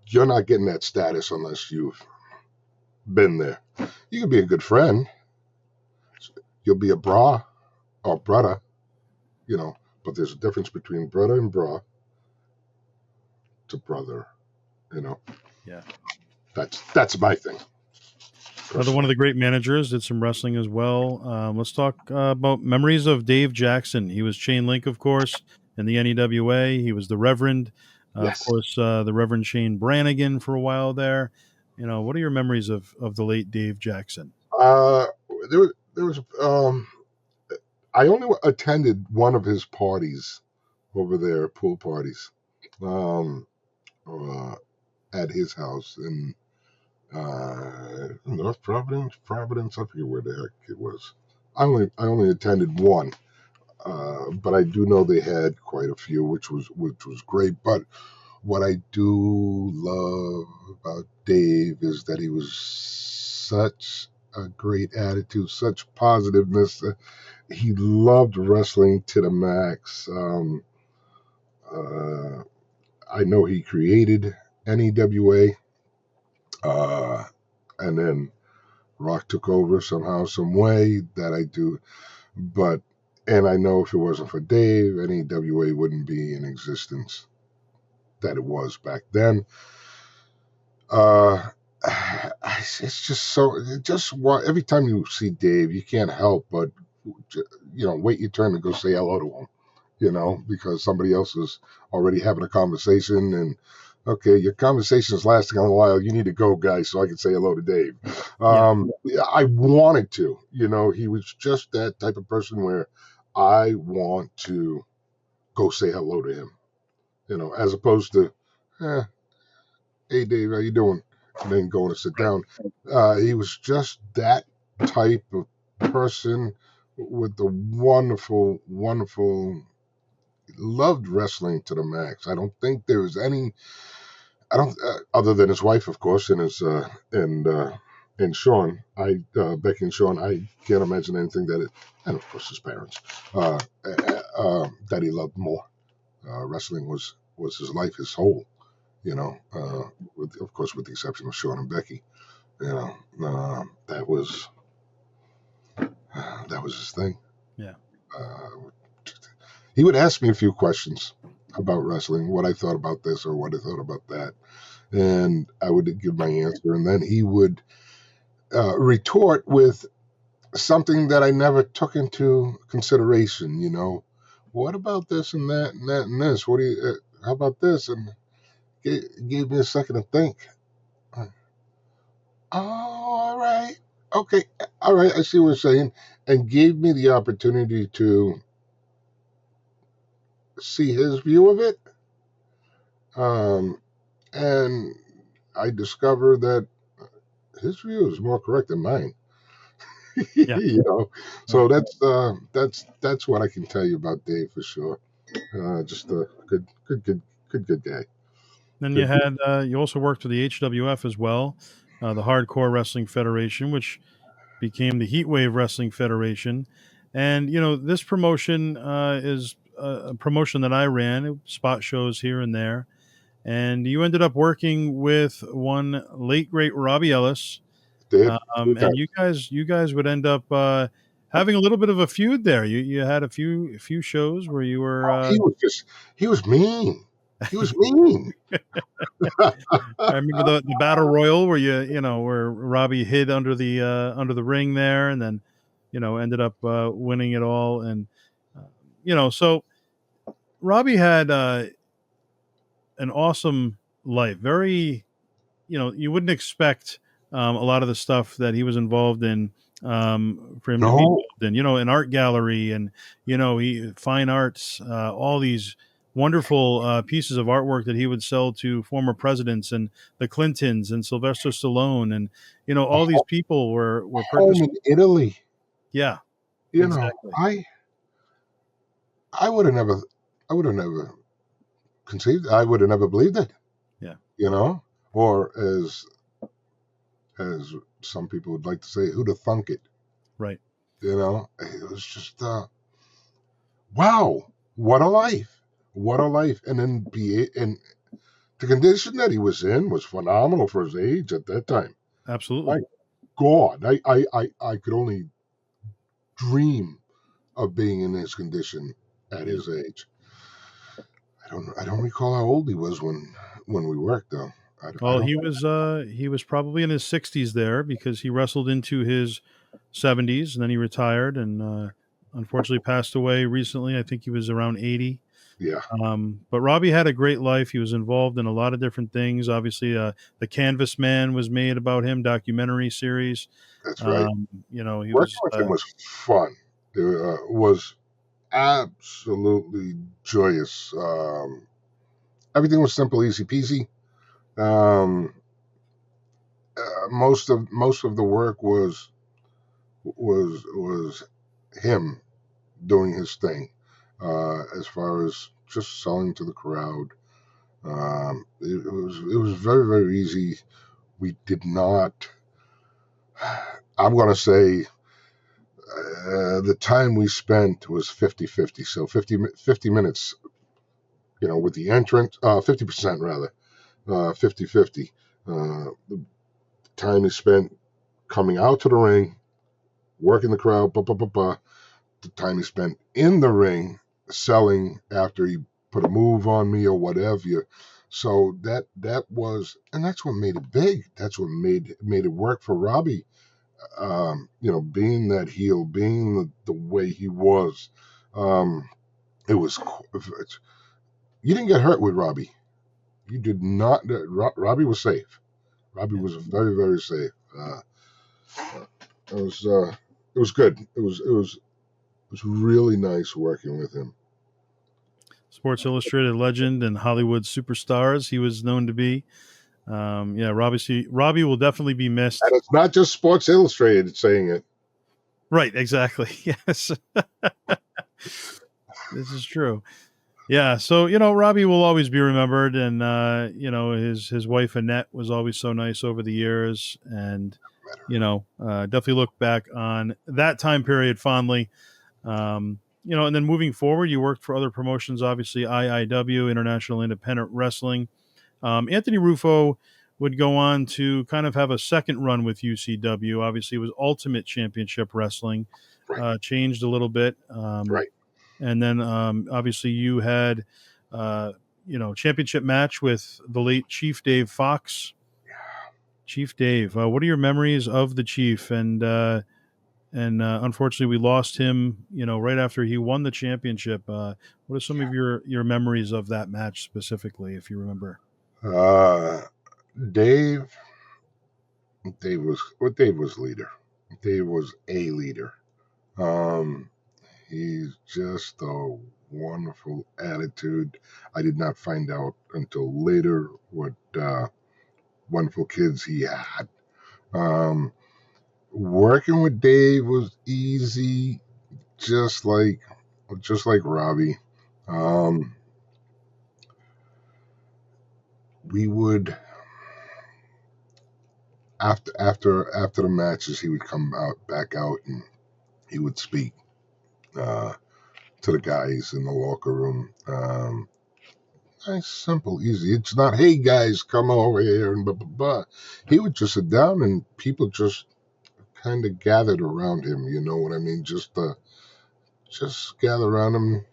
You're not getting that status unless you've been there. You can be a good friend. You'll be a bra or brother, you know. But there's a difference between brother and bra to brother. You know, Yeah. that's my thing Another one of personally. the great managers did some wrestling as well. Let's talk about memories of Dave Jackson. He was Chain Link, of course, in the NEWA. He was the Reverend, of Yes. course, the Reverend Shane Brannigan for a while there. What are your memories of the late Dave Jackson? Uh, there was I only attended one of his parties over there, pool parties, um, uh, at his house in North Providence. I forget where the heck it was. I only attended one, but I do know they had quite a few, which was great. But what I do love about Dave is that he was such a great attitude, such positiveness. He loved wrestling to the max. Uh, I know he created NEWA, and then Rock took over somehow, some way that I do. But and I know if it wasn't for Dave, NEWA wouldn't be in existence that it was back then. Uh, it's just so every time you see Dave, you can't help but wait your turn to go say hello to him. Because somebody else is already having a conversation, and okay, your conversation is lasting a while. You need to go, guys, so I can say hello to Dave. Yeah. Yeah, I wanted to. He was just that type of person where I want to go say hello to him. As opposed to, eh, hey Dave, how you doing? And then going to sit down. He was just that type of person with the wonderful, wonderful. Loved wrestling to the max. I don't think there was any. I don't other than his wife, of course, and Sean. Becky and Sean. I can't imagine anything and of course his parents. That he loved more. Wrestling was his life, his soul. Of course, with the exception of Sean and Becky. That was his thing. Yeah. Uh, he would ask me a few questions about wrestling, what I thought about this or what I thought about that, and I would give my answer, and then he would retort with something that I never took into consideration. What about this and that and that and this? What do you? How about this? And gave me a second to think. Oh, all right. Okay. All right. I see what you're saying. And gave me the opportunity to see his view of it. Um, and I discovered that his view is more correct than mine. Yeah. So Right. that's what I can tell you about Dave for sure. Just a good guy. Then Good. you also worked for the HWF as well, the Hardcore Wrestling Federation, which became the Heatwave Wrestling Federation. And, this promotion is a promotion that I ran, spot shows here and there. And you ended up working with one late great Robbie Ellis, Did and you guys would end up having a little bit of a feud there. You had a few shows where you were. he was mean. He was mean. I remember the battle royal where where Robbie hid under the ring there, and then ended up winning it all. And so Robbie had an awesome life. Very, you wouldn't expect a lot of the stuff that he was involved in, for him to be No, involved in. An art gallery, and he fine arts, all these wonderful pieces of artwork that he would sell to former presidents and the Clintons and Sylvester Stallone, and all these people were home purchasing. in Italy. Yeah, You know, exactly. I would have never, I would have never conceived. I would have never believed it. Yeah, You know, or as some people would like to say, who'd have thunk it? right. It was just wow, what a life, what a life, and then and the condition that he was in was phenomenal for his age at that time. My Absolutely. God, I could only dream of being in his condition at Yeah. his age. I don't recall how old he was when we worked though. I Well, don't. he was probably in his 60s there because he wrestled into his 70s and then he retired and unfortunately passed away recently. I think he was around 80. Yeah, But Robbie had a great life. He was involved in a lot of different things. Obviously, the Canvas Man was made about him, documentary series. that's right. He Working was with him was fun. It was absolutely joyous. Everything was simple, easy peasy. Um, most of the work was him doing his thing, as far as just selling to the crowd. It was very very easy. We did not. I'm going to say the time we spent was 50-50. So 50 minutes, with the entrance, 50% rather, 50-50. The time he spent coming out to the ring, working the crowd, the time he spent in the ring selling after he put a move on me or whatever. So that was, and that's what made it big. That's what made it work for Robbie. Being that heel, being the way he was, um, it was. You didn't get hurt with Robbie. You did not. Robbie was safe. Robbie yeah. was very very safe. It was it was good. It was really nice working with him. Sports Illustrated legend and Hollywood superstars. He was known to be. Yeah, Robbie will definitely be And missed. it's not just Sports Illustrated saying it. Right, exactly. Yes, this is true. Yeah, so Robbie will always be remembered, and his wife Annette was always so nice over the years, and definitely look back on that time period fondly. And then moving forward, you worked for other promotions, obviously IIW, International Independent Wrestling. Anthony Rufo would go on to kind of have a second run with UCW. Obviously, it was Ultimate Championship Wrestling, Right, changed a little bit. right. And then obviously you had, championship match with the late Chief Dave Fox. Chief Dave, what are your memories of the Chief? And unfortunately, we lost him, right after he won the championship. What are some of your memories of that match specifically, if you remember? Uh, Dave, Dave was leader. Dave was a leader. Um, he's just a wonderful attitude. I did not find out until later what wonderful kids he had. Um, Working with Dave was easy, just like Robbie. Um, we would after the matches, he would come back out, and he would speak uh, to the guys in the locker room. Nice, simple, easy. It's not, hey guys, come over here and blah blah blah. He would just sit down, and people just kind of gathered around him. You know what I mean? Just gather around him.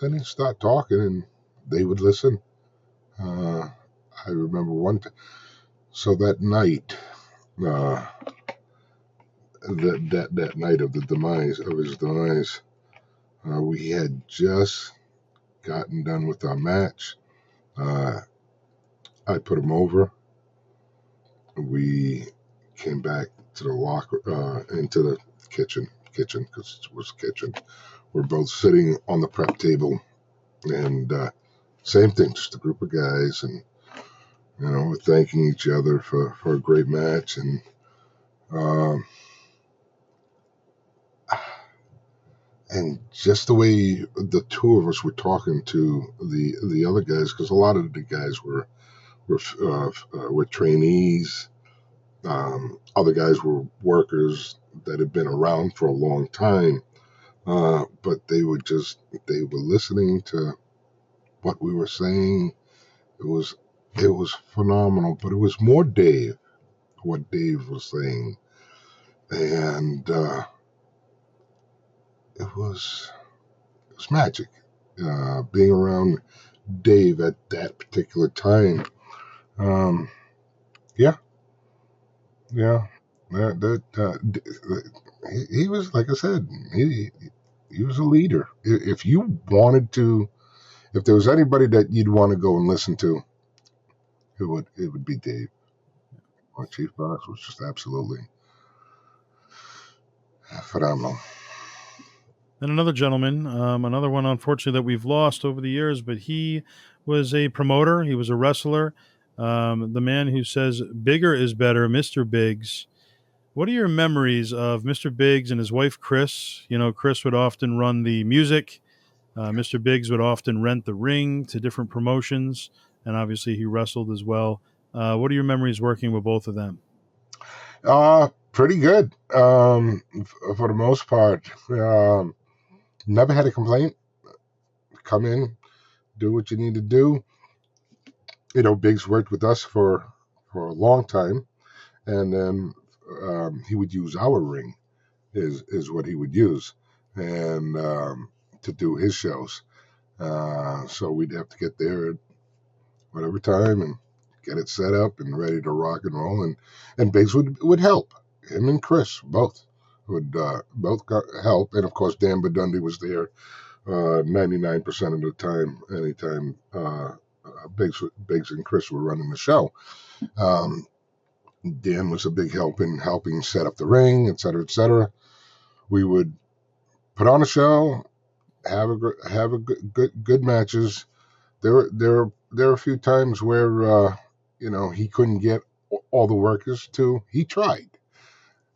Then he'd start talking, and they would listen. Uh, I remember one time. So that night, uh, that night of his demise, we had just gotten done with our match. Uh, I put him over. We came back to the locker, into the kitchen because it was kitchen. We're both sitting on the prep table, and same thing, just a group of guys, and we're thanking each other for a great match, um, and just the way the two of us were talking to the other guys, because a lot of the guys were trainees. Other guys were workers that had been around for a long time, but they were listening to what we were saying. It was phenomenal, but it was more what Dave was saying, and it was magic. Being around Dave at that particular time, um, yeah, yeah, he was, like I said, he was a leader. If you wanted to, if there was anybody that you'd want to go and listen to, it would be Dave. Our Chief Boss was just absolutely phenomenal. And another gentleman, another one, unfortunately, that we've lost over the years, but he was a promoter. He was a wrestler. The man who says bigger is better, Mr. Biggs. What are your memories of Mr. Biggs and his wife, Chris? Chris would often run the music. Mr. Biggs would often rent the ring to different promotions, and obviously he wrestled as well. What are your memories working with both of them? Pretty good, for the most part. Never had a complaint. Come in, do what you need to do. Biggs worked with us for a long time, and then he would use our ring is what he would use, and to do his shows. So we'd have to get there at whatever time and get it set up and ready to rock and roll, and Biggs would help. Him and Chris would both help, and of course Dan Badundy was there 99% of the time. Anytime Biggs and Chris were running the show, Dan was a big help in helping set up the ring, et cetera, et cetera. We would put on a show, have a good matches. There were a few times where he couldn't get all the workers to. He tried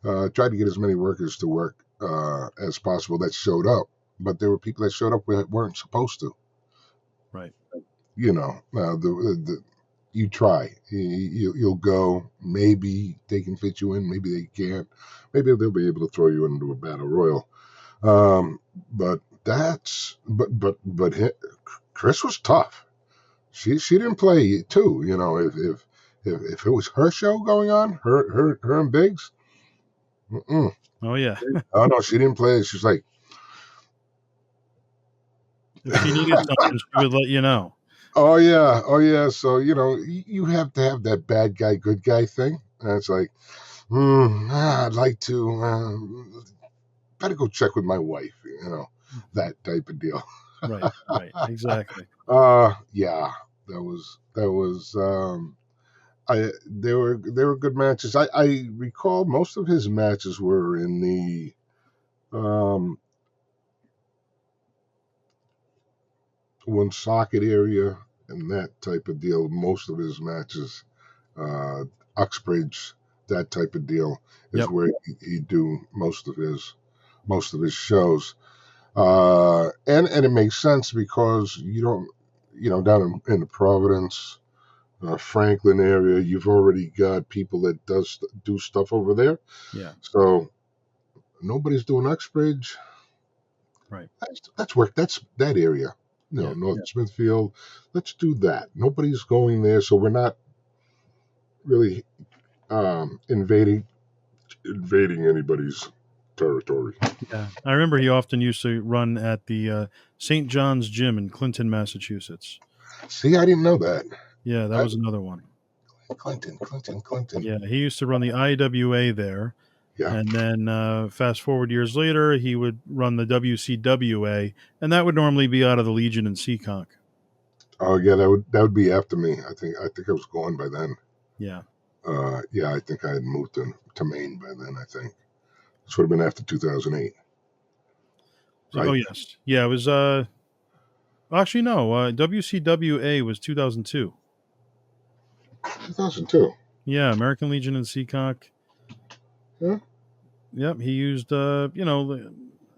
to get as many workers to work as possible that showed up, but there were people that showed up that weren't supposed to. Right. You try. You'll go. Maybe they can fit you in. Maybe they can't. Maybe they'll be able to throw you into a battle royal. But Chris was tough. She didn't play too. If it was her show going on, her and Biggs. Oh yeah. Oh no, she didn't play. She's like, If she needed something, she would let you know. oh yeah. So you have to have that bad guy, good guy thing. And it's like, I'd like to. Better go check with my wife. That type of deal. Right. Exactly. Yeah, that was. There were good matches. I recall most of his matches were in the Woonsocket area and that type of deal. Most of his matches, Uxbridge, that type of deal is Yep. where he do most of his shows. And it makes sense because you don't, down in the Providence, Franklin area, you've already got people that do stuff over there. Yeah. So nobody's doing Uxbridge. Right. That's work. That's that area. Yeah. North Smithfield. Let's do that. Nobody's going there, so we're not really invading anybody's territory. Yeah. I remember he often used to run at the St. John's Gym in Clinton, Massachusetts. See, I didn't know that. Yeah, that I, was another one. Clinton. Yeah, he used to run the IWA there. Yeah. And then fast forward years later, he would run the WCWA, and that would normally be out of the Legion and Seekonk. Oh yeah, that would be after me. I think I was gone by then. Yeah. Yeah, I think I had moved to Maine by then. I think this would have been after 2008, So, oh right? yes, yeah. It was. Actually, no. WCWA was 2002. 2002. Yeah, American Legion and Seacock. Yeah, Yep, he used. it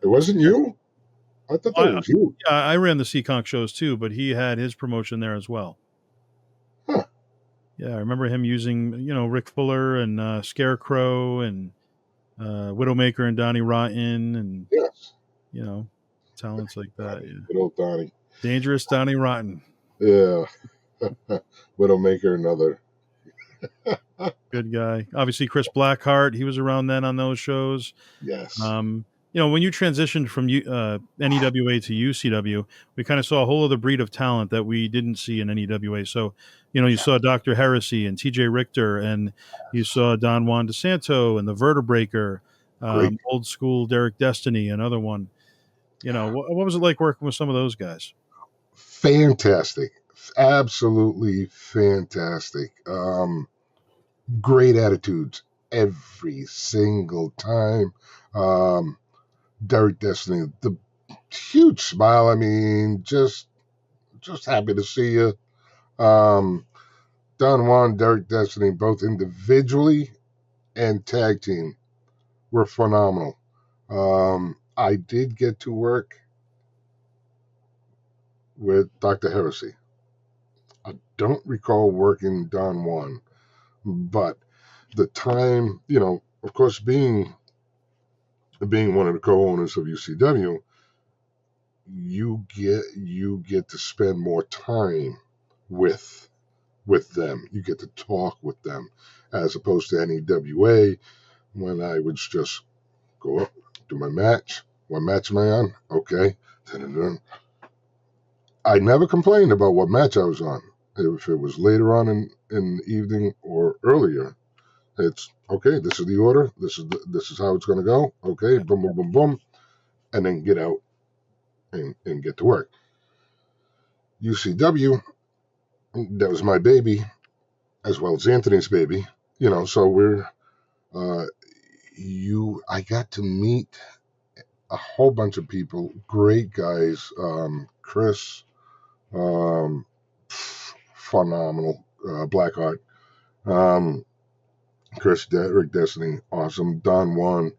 wasn't you. I thought that I, was you. yeah, I ran the Seacock shows too, but he had his promotion there as well. Huh. Yeah, I remember him using Rick Fuller and Scarecrow and Widowmaker and Donnie Rotten and Yes. you know talents like that. Yeah, Good old Donnie. dangerous Donnie Rotten. Yeah. Widowmaker, another. Good guy. Obviously, Chris Blackheart. He was around then on those shows. Yes. When you transitioned from NEWA to UCW, we kind of saw a whole other breed of talent that we didn't see in NEWA. So, you saw Dr. Heresy and TJ Richter, and you saw Don Juan DeSanto and the Vertebreaker, Great. old school Derek Destiny, another one. What was it like working with some of those guys? Fantastic. Absolutely fantastic. Great attitudes every single time. Derek Destiny, the huge smile. I mean, just happy to see you. Don Juan, Derek Destiny, both individually and tag team, were phenomenal. I did get to work with Dr. Heresy. I don't recall working Don Juan, but the time, of course, being one of the co-owners of UCW, you get to spend more time with them. You get to talk with them, as opposed to NEWA, when I would just go up, do my match. What match am I on? Okay. I never complained about what match I was on. If it was later on in the evening or earlier, it's okay. This is the order. This is how it's going to go. Okay, Yeah. boom, boom, boom, boom, and then get out and get to work. UCW, that was my baby, as well as Anthony's baby. So uh, I got to meet a whole bunch of people, great guys. Chris, um, phenomenal. Blackheart, um, Rick Destiny, awesome. Don Juan,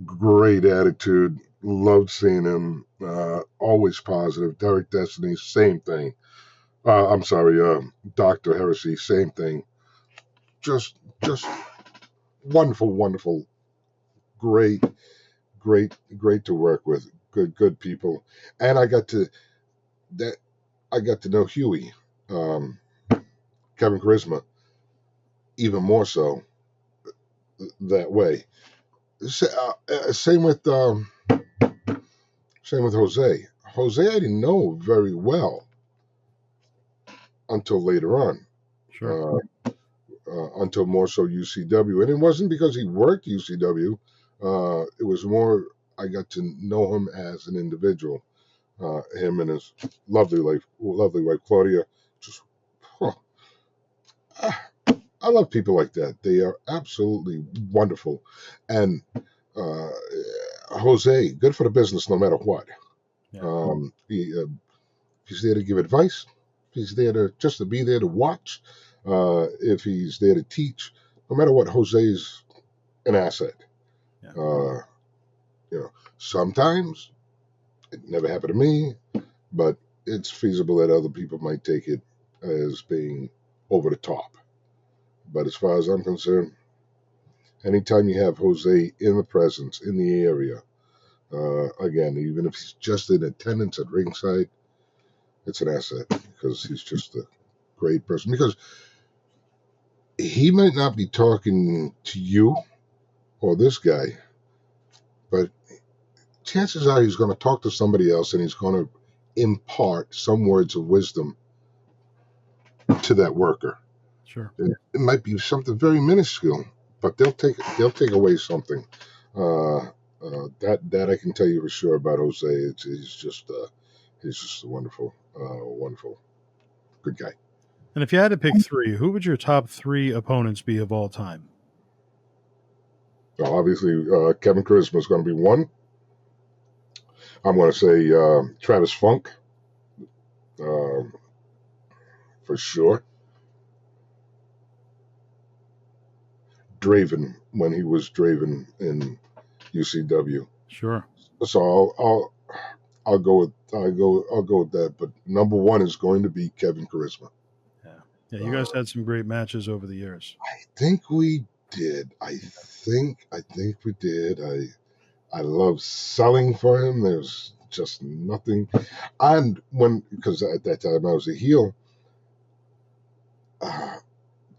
great attitude. Loved seeing him. Always positive. Derek Destiny, same thing. I'm sorry, Dr. Heresy, same thing. Just wonderful, great, great to work with. Good people, and I got to know Huey, Kevin Charisma, even more so that way. Same with Jose. Jose, I didn't know very well until later on. Sure. Uh, until more so UCW. And it wasn't because he worked UCW. It was more I got to know him as an individual. Him and his lovely wife Claudia. Just, huh. I love people like that. They are absolutely wonderful. And uh, Jose, good for the business no matter what. Yeah. He's there to give advice. He's there to be there to watch. If he's there to teach, no matter what, Jose's an asset. Yeah. Sometimes it never happened to me, but it's feasible that other people might take it as being over the top. But as far as I'm concerned, anytime you have Jose in the presence, in the area, again, even if he's just in attendance at ringside, it's an asset because he's just a great person. Because he might not be talking to you or this guy, but chances are he's going to talk to somebody else and he's going to impart some words of wisdom to that worker. Sure. It might be something very minuscule, but they'll take away something. That I can tell you for sure about Jose. He's just a wonderful, good guy. And if you had to pick three, who would your top three opponents be of all time? Now, obviously, Kevin Charisma is going to be one. I'm going to say Travis Funk, um, for sure. Draven when he was Draven in UCW. Sure. So I'll go with that. But number one is going to be Kevin Charisma. Yeah, you guys had some great matches over the years. I think we did. I think we did. I love selling for him. There's just nothing. And because at that time I was a heel,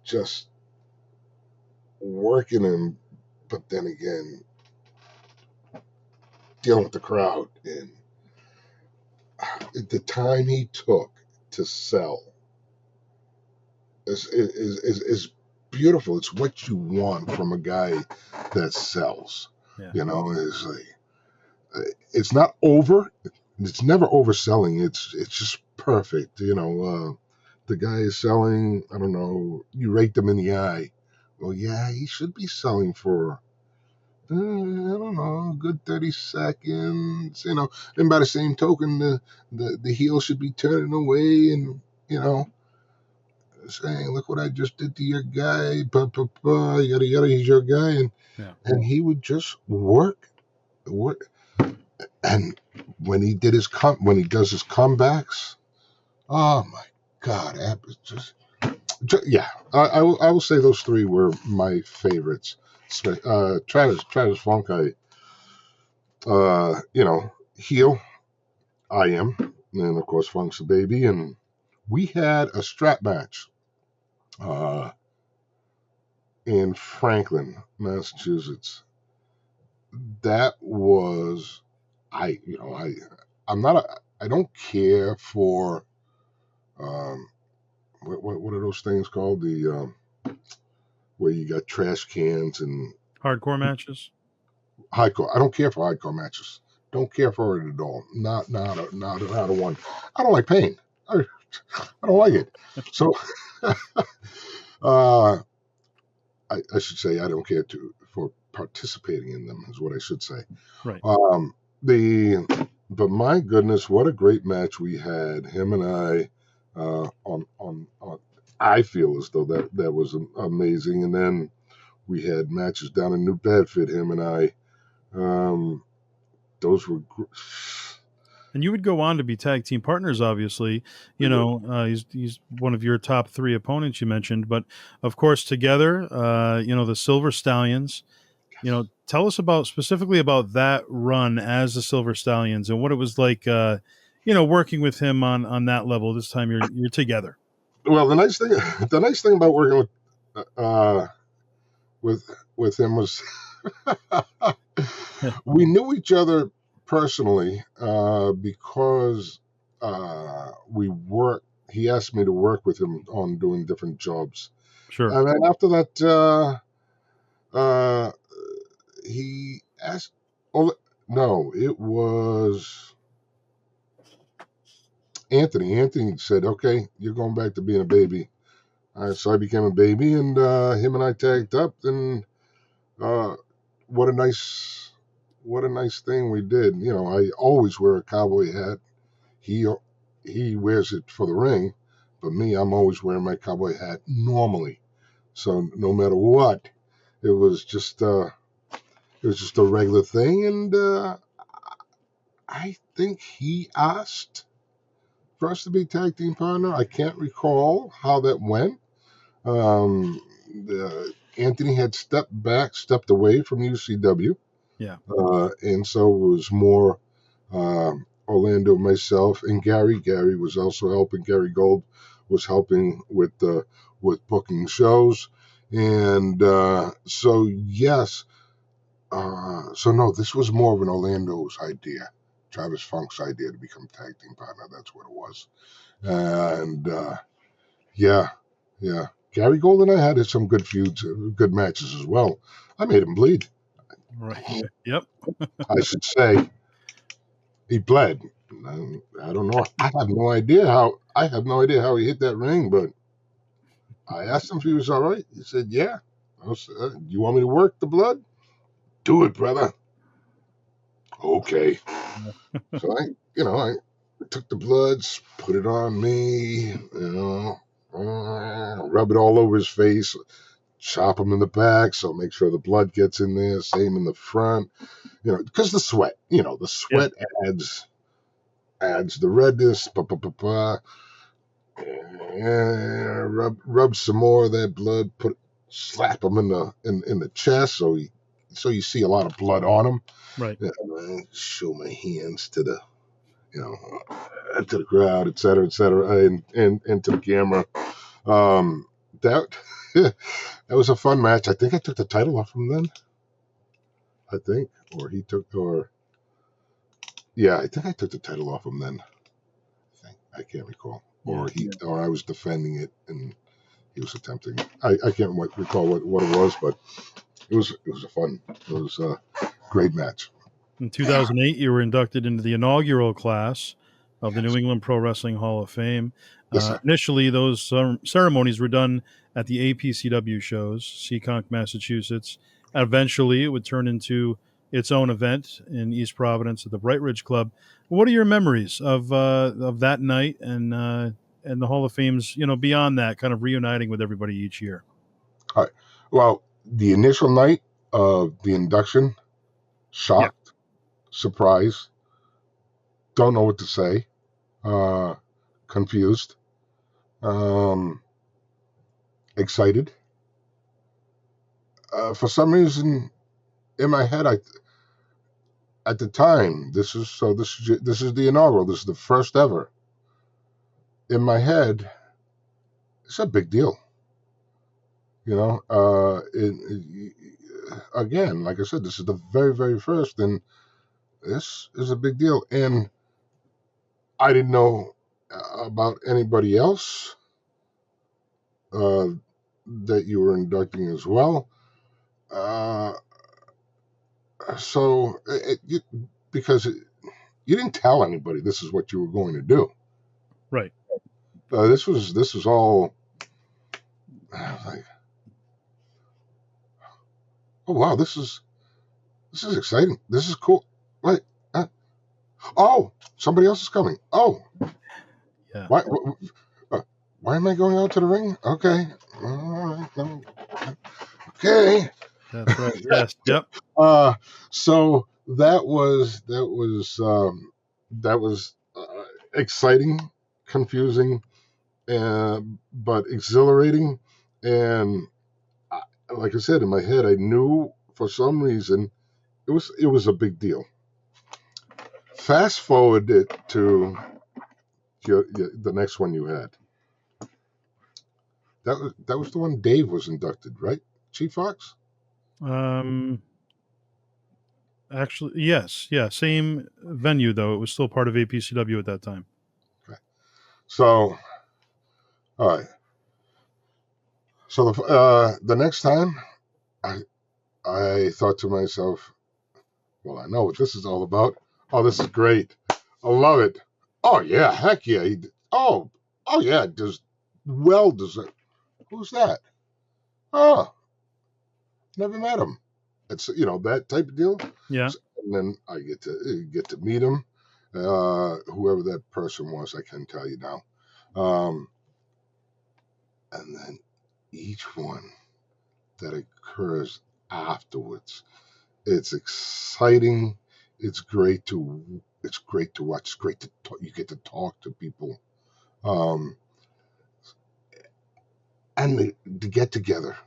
just working him, but then again dealing with the crowd and the time he took to sell is beautiful. It's what you want from a guy that sells. Yeah. It's like it's not over. It's never overselling. It's just perfect. The guy is selling. I don't know. You rate them in the eye. Well, yeah, he should be selling for. I don't know, a good 30 seconds. And by the same token, the heel should be turning away and saying, "Look what I just did to your guy, yada yada. He's your guy," and he would just work. And when he does his comebacks, oh my God, just yeah. I will say those three were my favorites. Travis Funk, heel, I am, and of course Funk's the baby, and we had a strap match. In Franklin, Massachusetts. That was I don't care for what are those things called, the where you got trash cans and hardcore matches. Hardcore. I don't care for hardcore matches. Don't care for it at all. Not a one. I don't like pain. I don't like it. So I should say I don't care for participating in them is what I should say. Right. But my goodness, what a great match we had. Him and I on I feel as though that was amazing. And then we had matches down in New Bedford. Him and I, those were. And you would go on to be tag team partners, obviously. He's one of your top three opponents you mentioned, but of course together, the Silver Stallions. Tell us specifically about that run as the Silver Stallions and what it was like. Working with him on that level. This time you're together. Well, the nice thing about working with him was we knew each other personally because we worked. He asked me to work with him on doing different jobs. Sure. And then after that, he asked. Oh no, it was Anthony. Anthony said, "Okay, you're going back to being a baby." So I became a baby, and him and I tagged up, and what a nice thing we did. I always wear a cowboy hat. He wears it for the ring, but me, I'm always wearing my cowboy hat normally. So no matter what, it was just a regular thing, and I think he asked for us to be tag team partner. I can't recall how that went, Um, Anthony had stepped away from UCW, Yeah. and so it was more Orlando, myself, and Gary. Gary was also helping. Gary Gold was helping with booking shows, and so yes. So no, this was more of an Orlando's idea, Travis Funk's idea to become tag team partner. That's what it was, and yeah, yeah. Gary Gold and I had some good feuds, good matches as well. I made him bleed. Right. Yep. I should say he bled. I don't know. I have no idea how. I have no idea how he hit that ring, but I asked him if he was all right. He said, "Yeah." You want me to work the blood? Do it, brother. Okay. So I took the bloods, put it on me, rub it all over his face, chop him in the back, so make sure the blood gets in there. Same in the front, because the sweat, the Yeah. sweat adds the redness. Rub some more of that blood. Slap him in the chest, so you see a lot of blood on him. Right. Show my hands to the you know to the crowd, et cetera, and to the camera. That that was a fun match. I think I took the title off him then. I think, or he took, or yeah, I think I took the title off him then. I can't recall, Yeah. or I was defending it and he was attempting. I can't recall what it was, but it was a great match. In 2008, you were inducted into the inaugural class of the New Yes, England Pro Wrestling Hall of Fame. yes, sir. Initially, those ceremonies were done at the APCW shows, Seekonk, Massachusetts. Eventually, it would turn into its own event in East Providence at the Bright Ridge Club. What are your memories of that night and the Hall of Fame's beyond that, kind of reuniting with everybody each year? All right. Well, the initial night of the induction, Yeah. shocked, surprised, don't know what to say, uh, confused, um, excited. For some reason, in my head, at the time, this is the inaugural. This is the first ever. In my head, it's a big deal. Again, like I said, this is the very, very first, and this is a big deal. And I didn't know about anybody else uh, that you were inducting as well. Uh, because you didn't tell anybody this is what you were going to do. Right. This was all like, oh wow, this is exciting. This is cool. Wait, oh, somebody else is coming. Oh, Yeah. why? Why am I going out to the ring? Okay, all right, okay. That's right. Yes. Yep. Uh, so that was exciting, confusing, but exhilarating. And like I said, in my head, I knew for some reason it was a big deal. Fast forward it to the next one you had. That was the one Dave was inducted, right? Chief Fox. Um, Actually, yes, yeah, same venue though. It was still part of APCW at that time. Okay. So, all right. So the next time, I I thought to myself, well, I know what this is all about. Oh, this is great. I love it. Oh yeah, heck yeah. Oh yeah. Deserved. Who's that? Oh, never met him. It's that type of deal. Yeah. And then I get to meet him. Whoever that person was, I can't tell you now. Um, and then each one that occurs afterwards, it's exciting. It's great to watch. It's great to talk. You get to talk to people, um, and the get together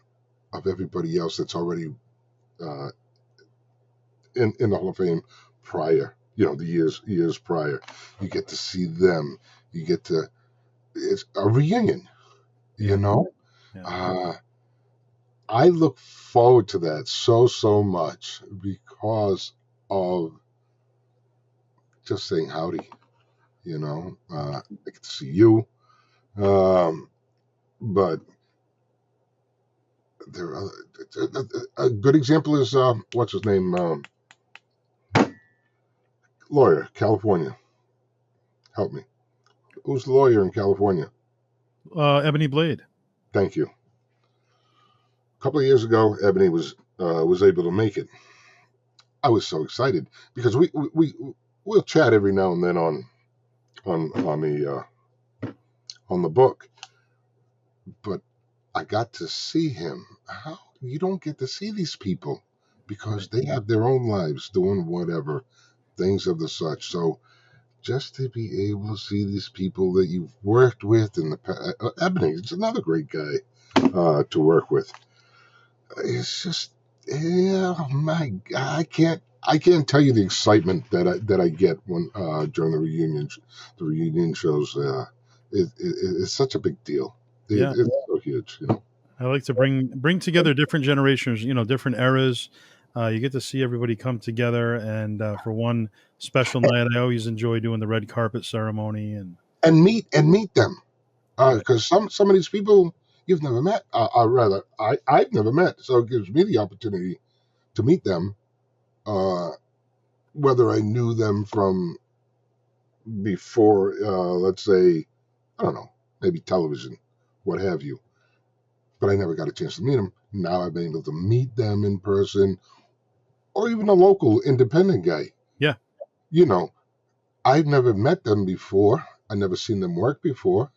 of everybody else that's already uh, in the Hall of Fame prior, the years prior. You get to see them. You get to it's a reunion. You Yeah. know, Yeah. uh, I look forward to that so much because of just saying howdy. I get to see you, but there are a good example is what's his name, lawyer, California. Help me. Who's the lawyer in California? Ebony Blade. Thank you. A couple of years ago, Ebony was able to make it. I was so excited because we'll chat every now and then on the book, but I got to see him. How you don't get to see these people because Right. they have their own lives doing whatever things of the such. So just to be able to see these people that you've worked with in the past, Ebony is another great guy to work with. It's just, yeah, my God, I can't tell you the excitement that I get when during the reunion shows. It's such a big deal. Yeah. It's so huge. I like to bring together different generations, different eras. You get to see everybody come together, and for one special night, I always enjoy doing the red carpet ceremony. And And meet them right, because some of these people you've never met, or rather, I've never met. So it gives me the opportunity to meet them, uh, whether I knew them from before, let's say, I don't know, maybe television, what have you. But I never got a chance to meet them. Now I've been able to meet them in person, or even a local independent guy. yeah, You know, I've never met them before. I never seen them work before.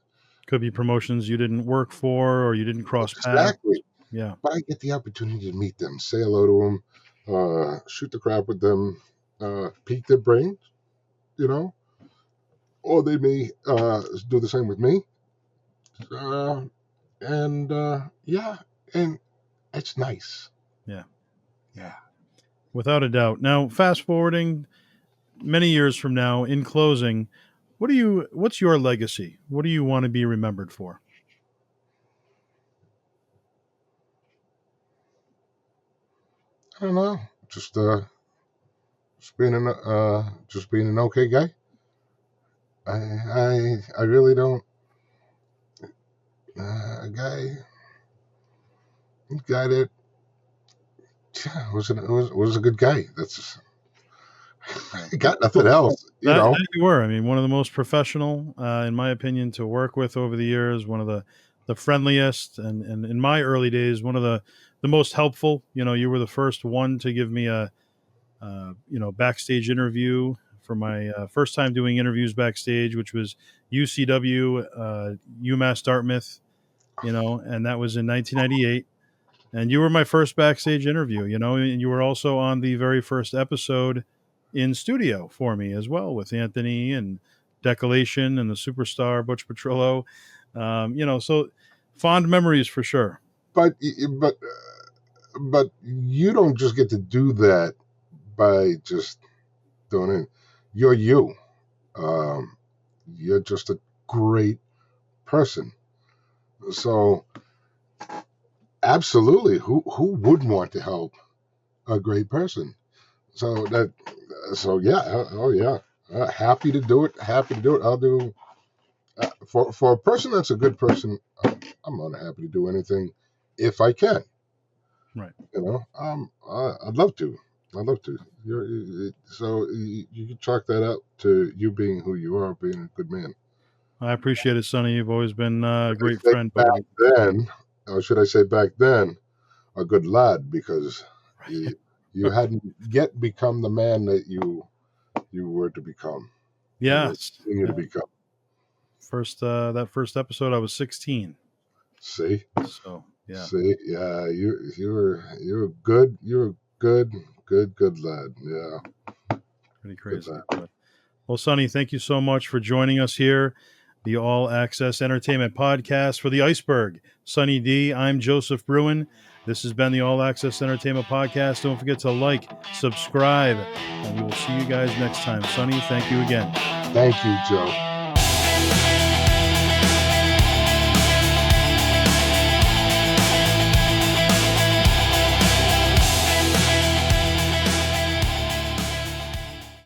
could be promotions you didn't work for or you didn't cross paths. Exactly. Yeah, But I get the opportunity to meet them, say hello to them, shoot the crap with them, pique their brains, you know, or they may do the same with me. Uh, and yeah, and it's nice. yeah, yeah, Yeah. without a doubt. Now, fast forwarding many years from now, in closing, what's your legacy? What do you want to be remembered for? I don't know. Just being an okay guy. I really don't. A guy that was a good guy. That's Right. got nothing else. That you were. I mean, one of the most professional, in my opinion, to work with over the years. One of the friendliest, and in my early days, one of the most helpful. You were the first one to give me a backstage interview for my first time doing interviews backstage, which was UCW, UMass Dartmouth. And that was in 1998. And you were my first backstage interview. And you were also on the very first episode in studio for me as well with Anthony and Decolation and the superstar Butch Petrillo. So fond memories for sure. But but you don't just get to do that by just doing it. You're you. Um, you're just a great person. So absolutely, who wouldn't want to help a great person? So that so yeah, oh yeah, happy to do it. Happy to do it. I'll do for a person that's a good person. I'm not happy to do anything if I can. Right. I'd love to. I'd love to. So you can chalk that up to you being who you are, being a good man. I appreciate it, Sonny. You've always been a I great say friend over back the then, or should I say back then, a good lad, because you hadn't yet become the man that you were to become, and will Yes. continue Yeah. to become. That first episode, I was 16. See, So yeah, yeah, you're good. You're a good lad. Yeah, pretty good crazy. lad. But well, Sonny, thank you so much for joining us here. the All Access Entertainment Podcast. For the Iceburg Sonny Dee, I'm Joseph Bruen. This has been the All Access Entertainment Podcast. Don't forget to like, subscribe, and we will see you guys next time. Sonny, thank you again. Thank you, Joe.